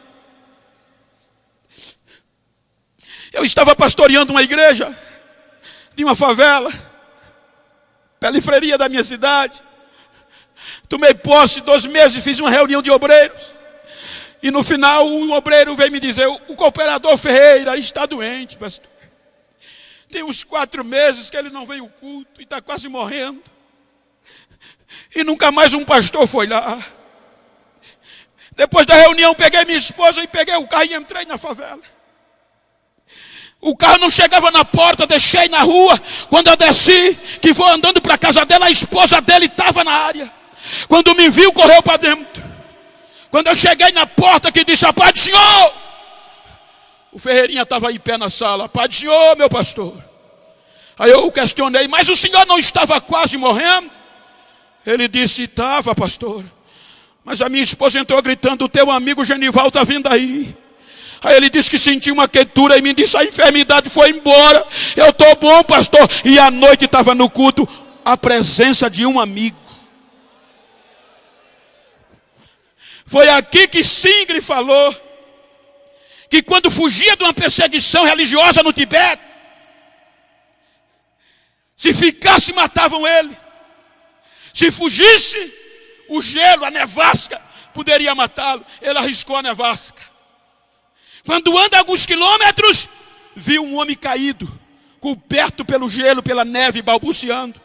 Eu estava pastoreando uma igreja de uma favela, periferia da minha cidade. Tomei posse 2 meses, fiz uma reunião de obreiros. E no final um obreiro veio me dizer: o cooperador Ferreira está doente, pastor. Tem uns 4 meses que ele não veio ao culto e está quase morrendo. E nunca mais um pastor foi lá. Depois da reunião peguei minha esposa e peguei o carro e entrei na favela. O carro não chegava na porta, deixei na rua. Quando eu desci, que vou andando para a casa dela, a esposa dele estava na área. Quando me viu, correu para dentro. Quando eu cheguei na porta, que disse: a paz do Senhor. O Ferreirinha estava em pé na sala. Paz do Senhor, meu pastor. Aí eu o questionei: mas o senhor não estava quase morrendo? Ele disse: estava, pastor. Mas a minha esposa entrou gritando: o teu amigo Genival está vindo aí. Aí ele disse que sentiu uma quentura e me disse: a enfermidade foi embora. Eu estou bom, pastor. E à noite estava no culto a presença de um amigo. Foi aqui que Singri falou que quando fugia de uma perseguição religiosa no Tibete, se ficasse, matavam ele. Se fugisse, o gelo, a nevasca, poderia matá-lo. Ele arriscou a nevasca. Quando anda alguns quilômetros, viu um homem caído, coberto pelo gelo, pela neve, balbuciando.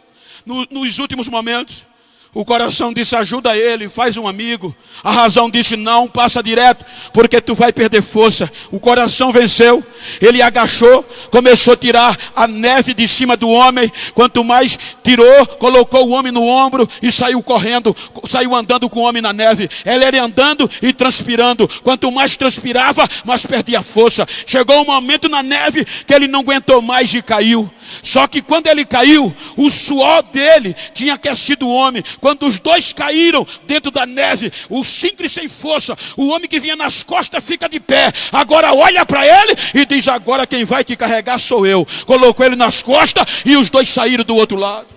Nos últimos momentos, o coração disse: ajuda ele, faz um amigo. A razão disse: não, passa direto, porque tu vai perder força. O coração venceu. Ele agachou, começou a tirar a neve de cima do homem. Quanto mais tirou, colocou o homem no ombro e saiu correndo, saiu andando com o homem na neve. Ele andando e transpirando. Quanto mais transpirava, mais perdia força. Chegou um momento na neve que ele não aguentou mais e caiu. Só que quando ele caiu, o suor dele tinha aquecido o homem. Quando os dois caíram dentro da neve, o Singri sem força, o homem que vinha nas costas fica de pé. Agora olha para ele e diz: agora quem vai te carregar sou eu. Colocou ele nas costas e os dois saíram do outro lado.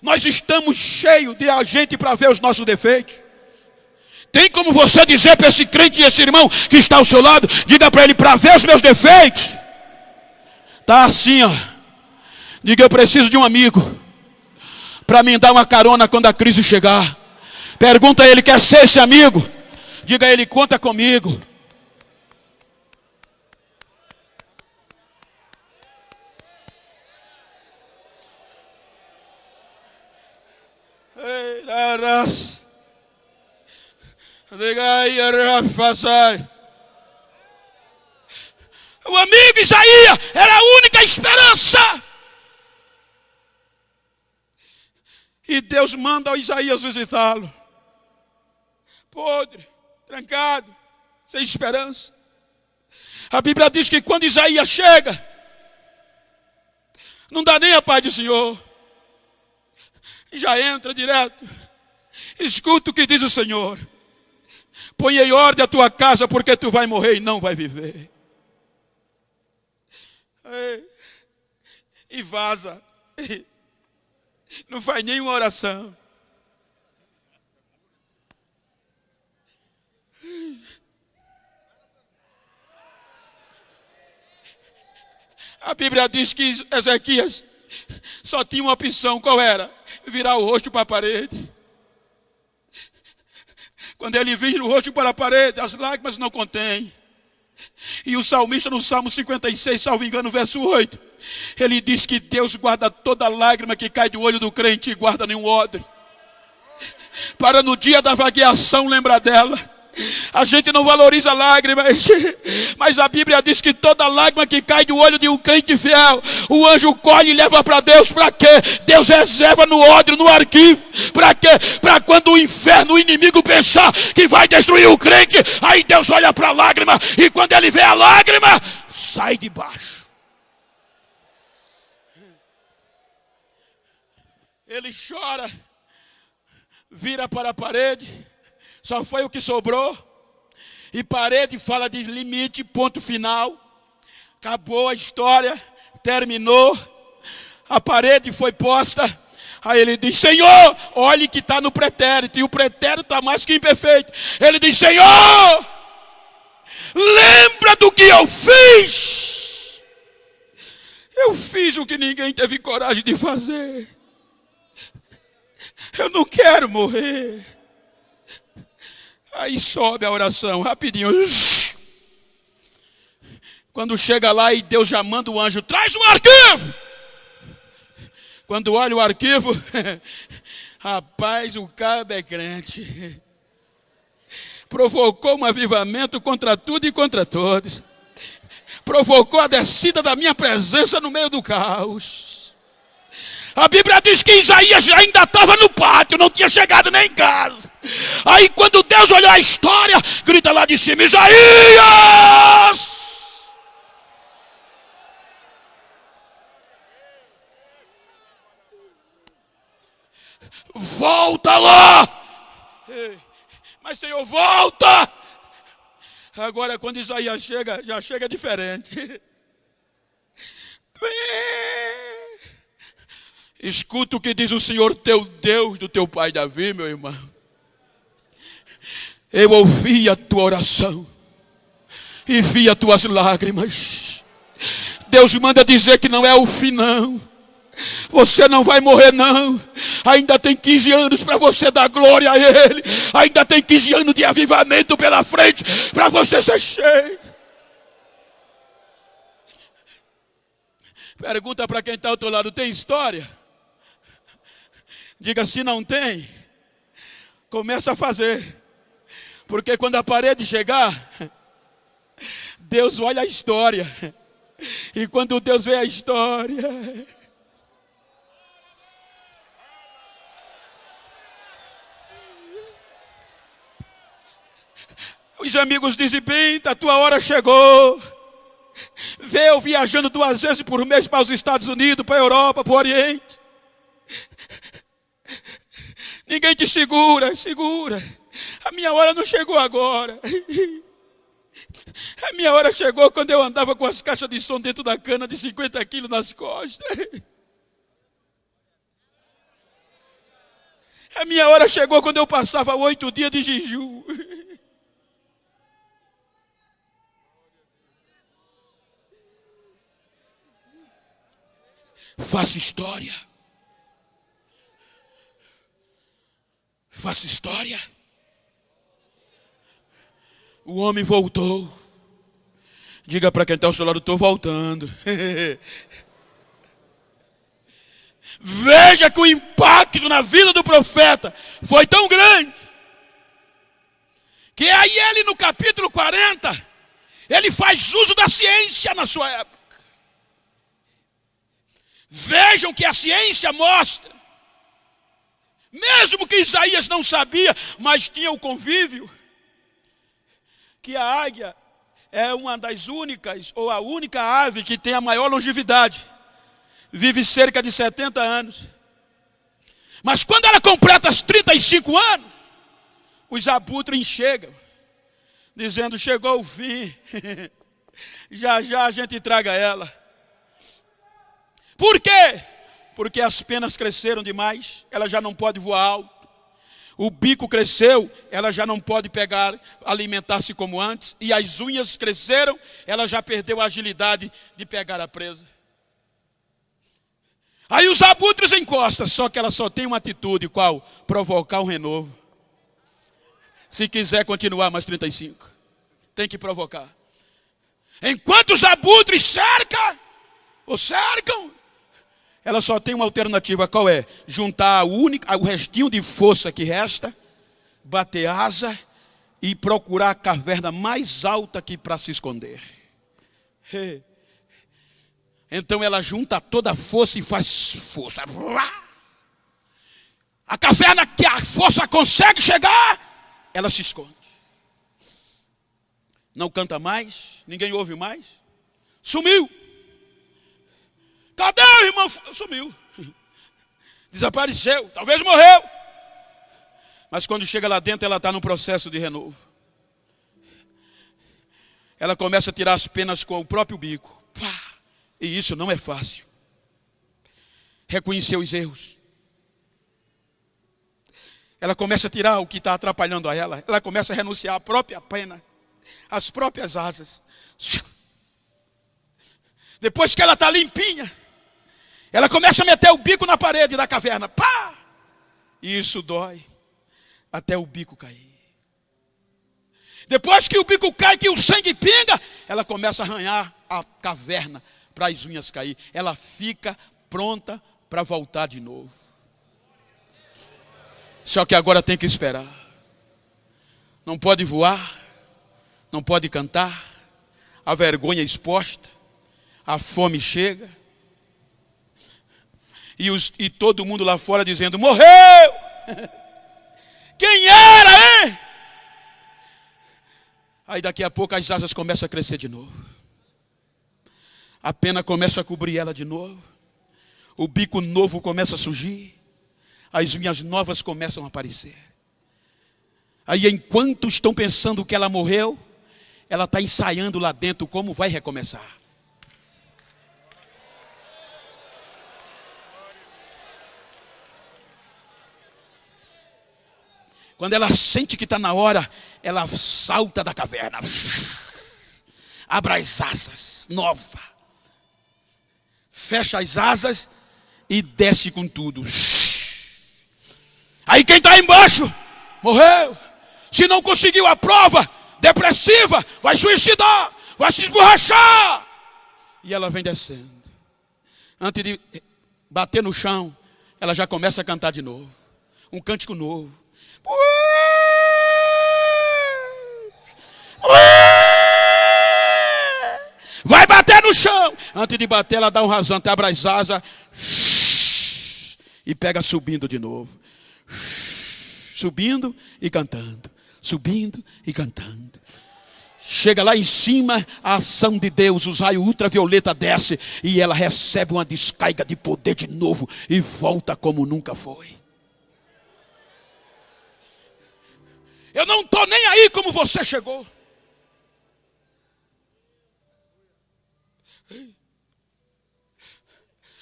Nós estamos cheios de gente para ver os nossos defeitos. Tem como você dizer para esse crente e esse irmão que está ao seu lado, diga para ele: para ver os meus defeitos? Tá assim, ó. Diga: eu preciso de um amigo para me dar uma carona quando a crise chegar. Pergunta a ele: quer ser esse amigo? Diga a ele: conta comigo. O amigo Isaías era a única esperança. E Deus manda Isaías visitá-lo. Podre, trancado, sem esperança. A Bíblia diz que quando Isaías chega, não dá nem a paz do Senhor. Já entra direto. Escuta o que diz o Senhor: põe em ordem a tua casa, porque tu vai morrer e não vai viver. E vaza. Não faz nenhuma oração. A Bíblia diz que Ezequias só tinha uma opção, qual era? Virar o rosto para a parede. Quando ele vira o rosto para a parede, as lágrimas não contêm. E o salmista no Salmo 56, salvo engano, verso 8, ele diz que Deus guarda toda lágrima que cai do olho do crente e guarda nenhum odre, para no dia da vagueação lembrar dela. A gente não valoriza lágrimas, mas a Bíblia diz que toda lágrima que cai do olho de um crente fiel, o anjo colhe e leva para Deus. Para quê? Deus reserva no odre, no arquivo. Para quê? Para quando o inferno, o inimigo pensar que vai destruir o crente, aí Deus olha para a lágrima, e quando ele vê a lágrima, sai de baixo. Ele chora, vira para a parede. Só foi o que sobrou. E parede fala de limite, ponto final. Acabou a história, terminou. A parede foi posta. Aí ele diz: Senhor, olhe que está no pretérito. E o pretérito está mais que imperfeito. Ele diz: Senhor, lembra do que eu fiz. Eu fiz o que ninguém teve coragem de fazer. Eu não quero morrer. Aí sobe a oração, rapidinho. Quando chega lá e Deus já manda o anjo: traz o arquivo. Quando olha o arquivo, rapaz, o cabo é crente. Provocou um avivamento contra tudo e contra todos. Provocou a descida da minha presença no meio do caos. A Bíblia diz que Isaías ainda estava no pátio, não tinha chegado nem em casa. Aí quando Deus olhou a história, grita lá de cima: Isaías! Volta lá! Mas Senhor, volta! Agora quando Isaías chega, já chega diferente. Escuta o que diz o Senhor teu Deus do teu pai Davi, meu irmão. Eu ouvi a tua oração e vi as tuas lágrimas. Deus manda dizer que não é o fim, não. Você não vai morrer, não. Ainda tem 15 anos para você dar glória a Ele. Ainda tem 15 anos de avivamento pela frente para você ser cheio. Pergunta para quem está ao teu lado: tem história? Diga: se não tem, começa a fazer. Porque quando a parede chegar, Deus olha a história. E quando Deus vê a história, os amigos dizem: bem, a tua hora chegou. Vê eu viajando 2 vezes por mês para os Estados Unidos, para a Europa, para o Oriente. Ninguém te segura. A minha hora não chegou agora. A minha hora chegou quando eu andava com as caixas de som dentro da cana de 50 quilos nas costas. A minha hora chegou quando eu passava 8 dias de jejum. Faça história. Faça história. O homem voltou. Diga para quem está ao seu lado: estou voltando. Veja que o impacto na vida do profeta foi tão grande, que aí ele, no capítulo 40, ele faz uso da ciência na sua época. Vejam que a ciência mostra, mesmo que Isaías não sabia, mas tinha o convívio, que a águia é uma das únicas, ou a única ave que tem a maior longevidade. Vive cerca de 70 anos. Mas quando ela completa os 35 anos, os abutres chegam, dizendo: chegou o fim. Já já a gente traga ela. Por quê? Porque as penas cresceram demais, ela já não pode voar alto. O bico cresceu, ela já não pode pegar, alimentar-se como antes. E as unhas cresceram, ela já perdeu a agilidade de pegar a presa. Aí os abutres encostam, só que ela só tem uma atitude, qual? Provocar um renovo. Se quiser continuar mais 35, tem que provocar. Enquanto os abutres cercam, ela só tem uma alternativa, qual é? Juntar o restinho de força que resta, bater asa e procurar a caverna mais alta que para se esconder. Então ela junta toda a força e faz força. A caverna que a força consegue chegar, ela se esconde. Não canta mais, ninguém ouve mais. Sumiu. Cadê o irmão? Sumiu. Desapareceu, talvez morreu. Mas quando chega lá dentro, ela está num processo de renovo. Ela começa a tirar as penas com o próprio bico. E isso não é fácil. Reconhecer os erros. Ela começa a tirar o que está atrapalhando a ela. Ela começa a renunciar à própria pena, às próprias asas. Depois que ela está limpinha, ela começa a meter o bico na parede da caverna. Pá! E isso dói até o bico cair. Depois que o bico cai, que o sangue pinga, ela começa a arranhar a caverna para as unhas cair. Ela fica pronta para voltar de novo. Só que agora tem que esperar. Não pode voar, não pode cantar, a vergonha é exposta, a fome chega. E todo mundo lá fora dizendo: morreu! Quem era, hein? Aí daqui a pouco as asas começam a crescer de novo. A pena começa a cobrir ela de novo. O bico novo começa a surgir. As unhas novas começam a aparecer. Aí enquanto estão pensando que ela morreu, ela está ensaiando lá dentro como vai recomeçar. Quando ela sente que está na hora, ela salta da caverna. Abre as asas, nova. Fecha as asas e desce com tudo. Aí quem está embaixo, morreu. Se não conseguiu a prova, depressiva, vai suicidar, vai se esborrachar. E ela vem descendo. Antes de bater no chão, ela já começa a cantar de novo. Um cântico novo. Vai bater no chão. Antes de bater, ela dá um rasante, abre as asas e pega subindo de novo. Subindo e cantando. Subindo e cantando. Chega lá em cima, a ação de Deus, os raios ultravioleta desce e ela recebe uma descarga de poder de novo e volta como nunca foi. Eu não estou nem aí como você chegou.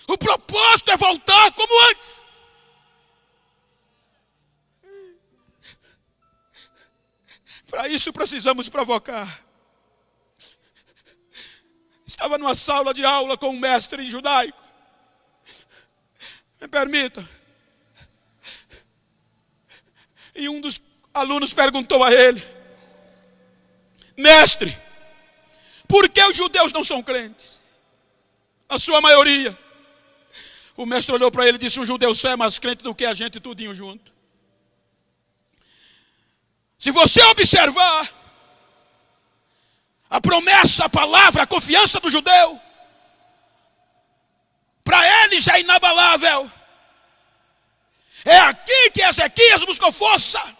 O propósito é voltar como antes. Para isso precisamos provocar. Estava numa sala de aula com um mestre em judaico. Me permita. E um dos alunos perguntou a ele: mestre, por que os judeus não são crentes? A sua maioria. O mestre olhou para ele e disse: o judeu só é mais crente do que a gente tudinho junto. Se você observar a promessa, a palavra, a confiança do judeu, para eles é inabalável. É aqui que Ezequias buscou força.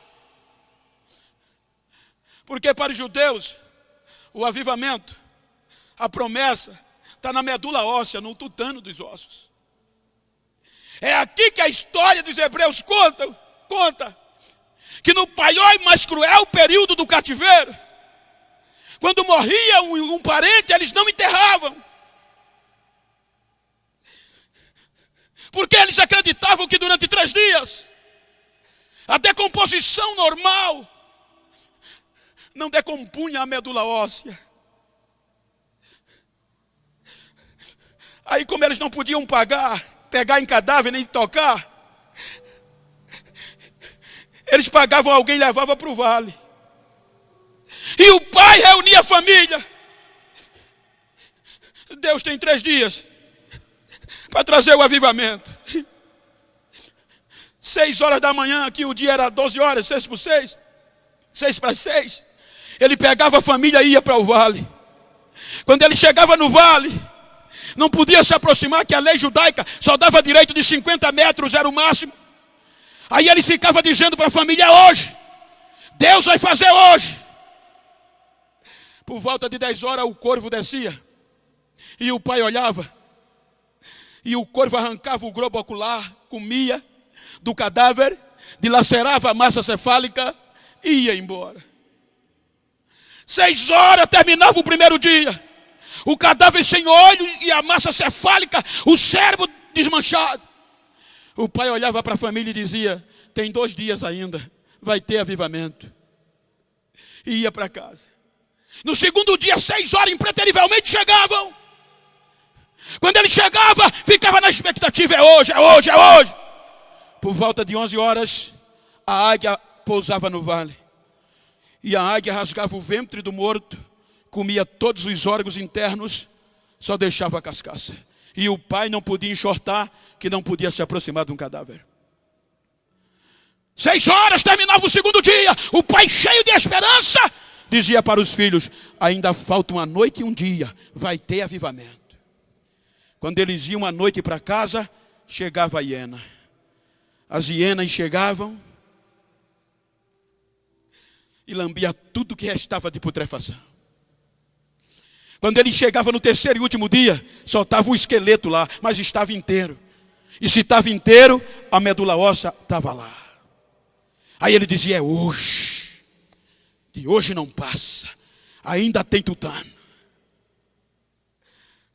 Porque para os judeus, o avivamento, a promessa, está na medula óssea, no tutano dos ossos. É aqui que a história dos hebreus conta que no maior e mais cruel período do cativeiro, quando morria um parente, eles não enterravam. Porque eles acreditavam que durante 3 dias, a decomposição normal não decompunha a medula óssea. Aí como eles não podiam pagar pegar em cadáver, nem tocar. Eles pagavam alguém e levavam para o vale. E o pai reunia a família. Deus tem 3 dias para trazer o avivamento. 6 horas da manhã, aqui o dia era 12 horas, 6 por 6. 6 para 6. Ele pegava a família e ia para o vale. Quando ele chegava no vale, não podia se aproximar, que a lei judaica só dava direito de 50 metros, era o máximo. Aí ele ficava dizendo para a família: é hoje, Deus vai fazer hoje. Por volta de 10 horas o corvo descia, e o pai olhava, e o corvo arrancava o globo ocular, comia do cadáver, dilacerava a massa cefálica e ia embora. 6 horas terminava o primeiro dia, o cadáver sem olho e a massa cefálica, o cérebro desmanchado. O pai olhava para a família e dizia: tem 2 dias ainda, vai ter avivamento. E ia para casa. No segundo dia, 6 horas, impreterivelmente chegavam. Quando ele chegava, ficava na expectativa: é hoje, é hoje, é hoje. Por volta de 11 horas, a águia pousava no vale. E a águia rasgava o ventre do morto, comia todos os órgãos internos, só deixava a cascaça. E o pai não podia enxortar, que não podia se aproximar de um cadáver. 6 horas, terminava o segundo dia. O pai, cheio de esperança, dizia para os filhos: ainda falta uma noite e um dia, vai ter avivamento. Quando eles iam à noite para casa, chegava a hiena. As hienas chegavam e lambia tudo que restava de putrefação. Quando ele chegava no terceiro e último dia, só estava o esqueleto lá, mas estava inteiro. E se estava inteiro, a medula óssea estava lá. Aí ele dizia: é hoje. De hoje não passa. Ainda tem tutano.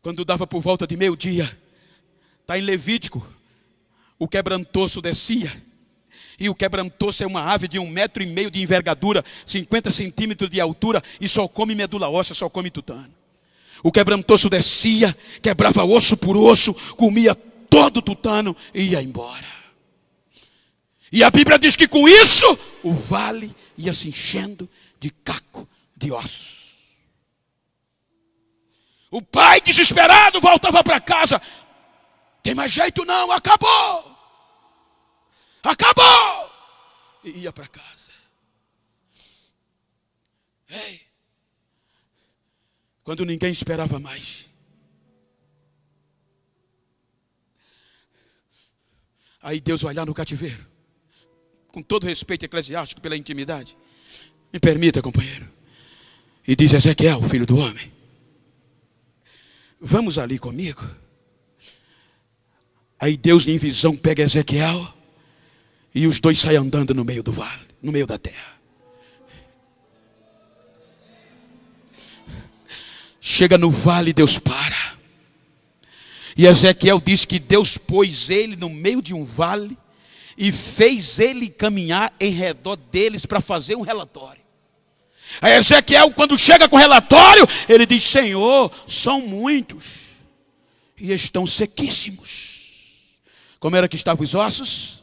Quando dava por volta de 12:00, está em Levítico, o quebrantoso descia. E o quebrantoso é uma ave de 1,5 metro de envergadura, 50 centímetros de altura, e só come medula óssea, só come tutano. O quebrantoso descia, quebrava osso por osso, comia todo o tutano e ia embora. E a Bíblia diz que com isso, o vale ia se enchendo de caco de ossos. O pai, desesperado, voltava para casa: tem mais jeito não, acabou. Acabou! E ia para casa. Ei, quando ninguém esperava mais, aí Deus vai lá no cativeiro, com todo respeito eclesiástico pela intimidade, me permita, companheiro, e diz: Ezequiel, filho do homem, vamos ali comigo. Aí Deus, em visão, pega Ezequiel e os dois saem andando no meio do vale, no meio da terra. Chega no vale, Deus para. E Ezequiel diz que Deus pôs ele no meio de um vale e fez ele caminhar em redor deles para fazer um relatório. Aí Ezequiel, quando chega com o relatório, ele diz: Senhor, são muitos e estão sequíssimos. Como era que estavam os ossos?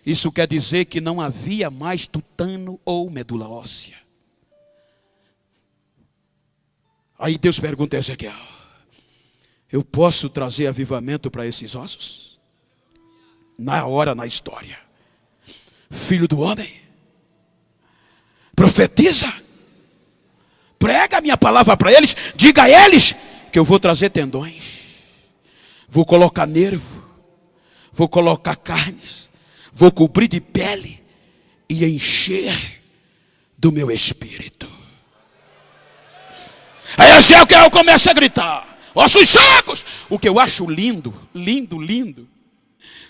Isso quer dizer que não havia mais tutano ou medula óssea. Aí Deus pergunta a Ezequiel: eu posso trazer avivamento para esses ossos? Na hora, na história, filho do homem, profetiza, prega a minha palavra para eles, diga a eles que eu vou trazer tendões, vou colocar nervo, vou colocar carnes, vou cobrir de pele e encher do meu espírito. Aí Ezequiel começa a gritar: ossos secos! O que eu acho lindo, lindo, lindo.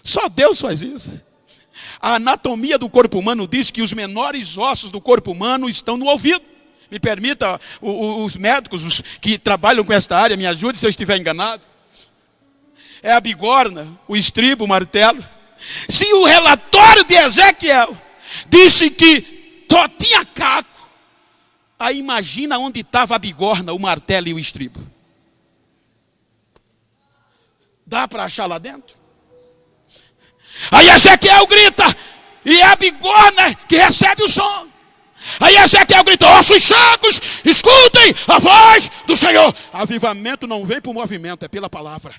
Só Deus faz isso. A anatomia do corpo humano diz que os menores ossos do corpo humano estão no ouvido. Me permita, os médicos, os que trabalham com esta área, me ajudem se eu estiver enganado. É a bigorna, o estribo, o martelo. Se o relatório de Ezequiel disse que só tinha caco, aí imagina onde estava a bigorna, o martelo e o estribo. Dá para achar lá dentro? Aí Ezequiel grita, e é a bigorna que recebe o som. Aí Ezequiel grita: ossos secos, escutem a voz do Senhor. Avivamento não vem por movimento, é pela palavra.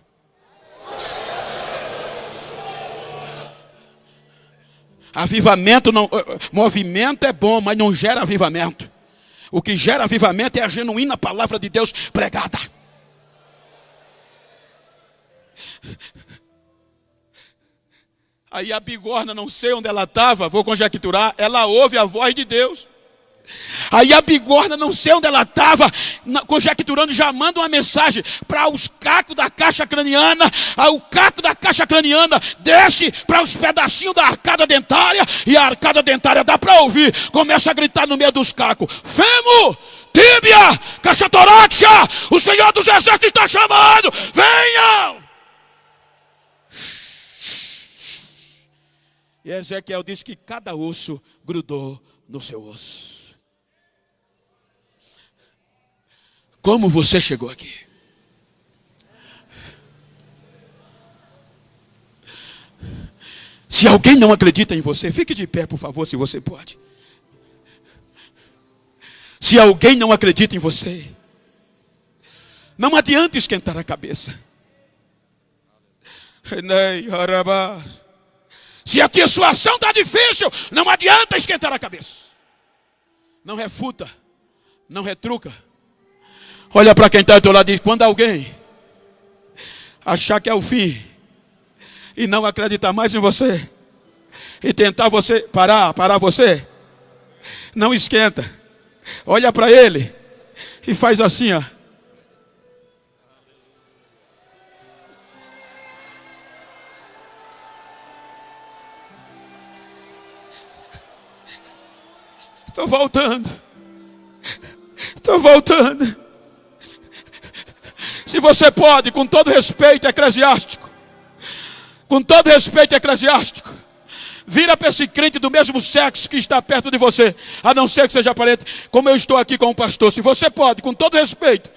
Avivamento não, movimento é bom, mas não gera avivamento. O que gera avivamento é a genuína palavra de Deus pregada. Aí a bigorna, não sei onde ela estava, vou conjecturar, ela ouve a voz de Deus. Aí a bigorna, não sei onde ela estava, conjecturando, já manda uma mensagem para os cacos da caixa craniana. Aí o caco da caixa craniana desce para os pedacinhos da arcada dentária, e a arcada dentária dá para ouvir, começa a gritar no meio dos cacos: fêmur, tíbia, caixa torácica, o Senhor dos Exércitos está chamando, venham! E Ezequiel diz que cada osso grudou no seu osso. Como você chegou aqui? Se alguém não acredita em você, fique de pé, por favor, se você pode. Se alguém não acredita em você, não adianta esquentar a cabeça. Se aqui a sua ação está difícil, não adianta esquentar a cabeça. Não refuta, não retruca. Olha para quem está ao teu lado e diz: quando alguém achar que é o fim e não acreditar mais em você e tentar você parar você, não esquenta. Olha para ele e faz assim, ó. Estou voltando. Se você pode, com todo respeito eclesiástico, vira para esse crente do mesmo sexo que está perto de você, a não ser que seja parente, como eu estou aqui com o pastor. Se você pode, com todo respeito,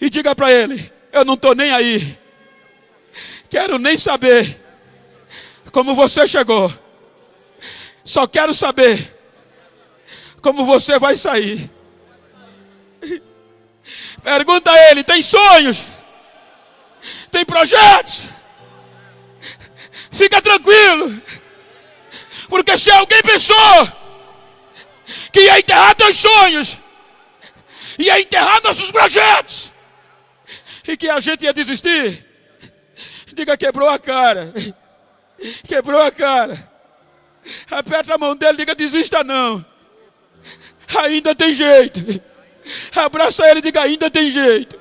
e diga para ele: eu não estou nem aí, quero nem saber como você chegou, só quero saber como você vai sair. Pergunta a ele: tem sonhos? Tem projetos? Fica tranquilo, porque se alguém pensou que ia enterrar teus sonhos, ia enterrar nossos projetos, e que a gente ia desistir, diga: quebrou a cara. Aperta a mão dele, diga: desista não, ainda tem jeito. Abraça ele e diga: ainda tem jeito.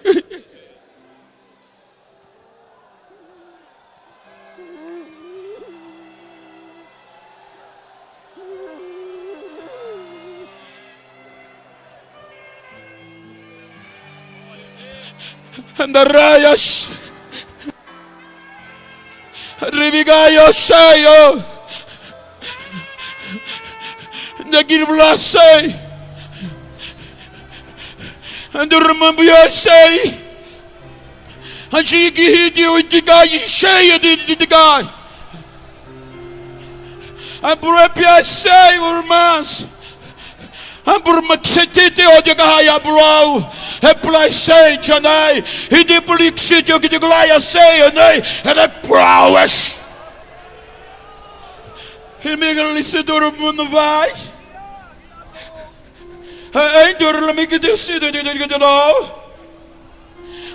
Andaraias Ribigaio Sayo Nagilblasei Andurmambiasei Anjigihidi Udigai cheia de gai. Amburepiasei, irmãs. Amburmaxetite Odigai Ablau. Replaisei, Janai. E de Polixite, o que de Glaia sei, Anei. Ela é prowess. E Miguelice do mundo vai. Ainda me que decide de novo.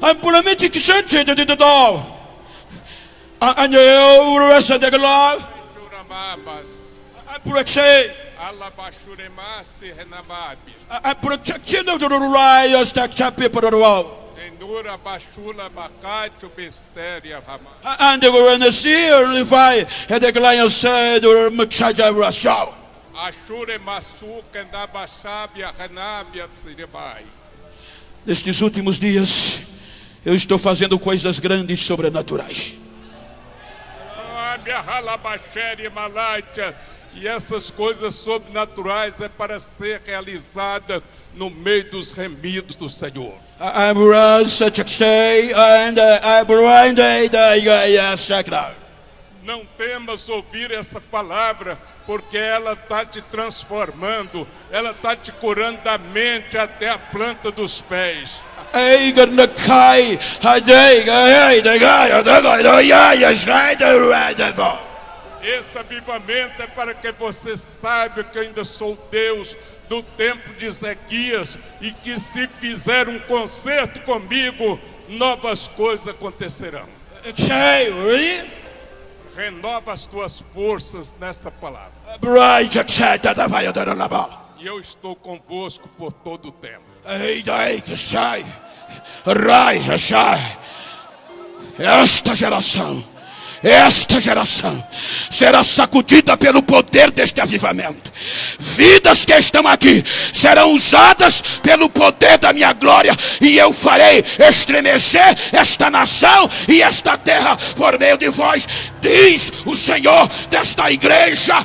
I'm puramente que sente de novo. Eu resta de glória. I'm puramente. I'm protecting the rights that people are wrong. And they were in the sea, and if I had the client said, or Machaya Rashao. Nestes últimos dias, eu estou fazendo coisas grandes sobrenaturais. E essas coisas sobrenaturais é para ser realizada no meio dos remidos do Senhor. Não temas ouvir essa palavra, porque ela está te transformando, ela está te curando da mente até a planta dos pés. Esse avivamento é para que você saiba que eu ainda sou Deus do tempo de Ezequias, e que se fizer um concerto comigo, novas coisas acontecerão. Renova as tuas forças nesta palavra. E eu estou convosco por todo o tempo. Esta geração será sacudida pelo poder deste avivamento. Vidas que estão aqui serão usadas pelo poder da minha glória, e eu farei estremecer esta nação e esta terra por meio de vós, diz o Senhor desta igreja.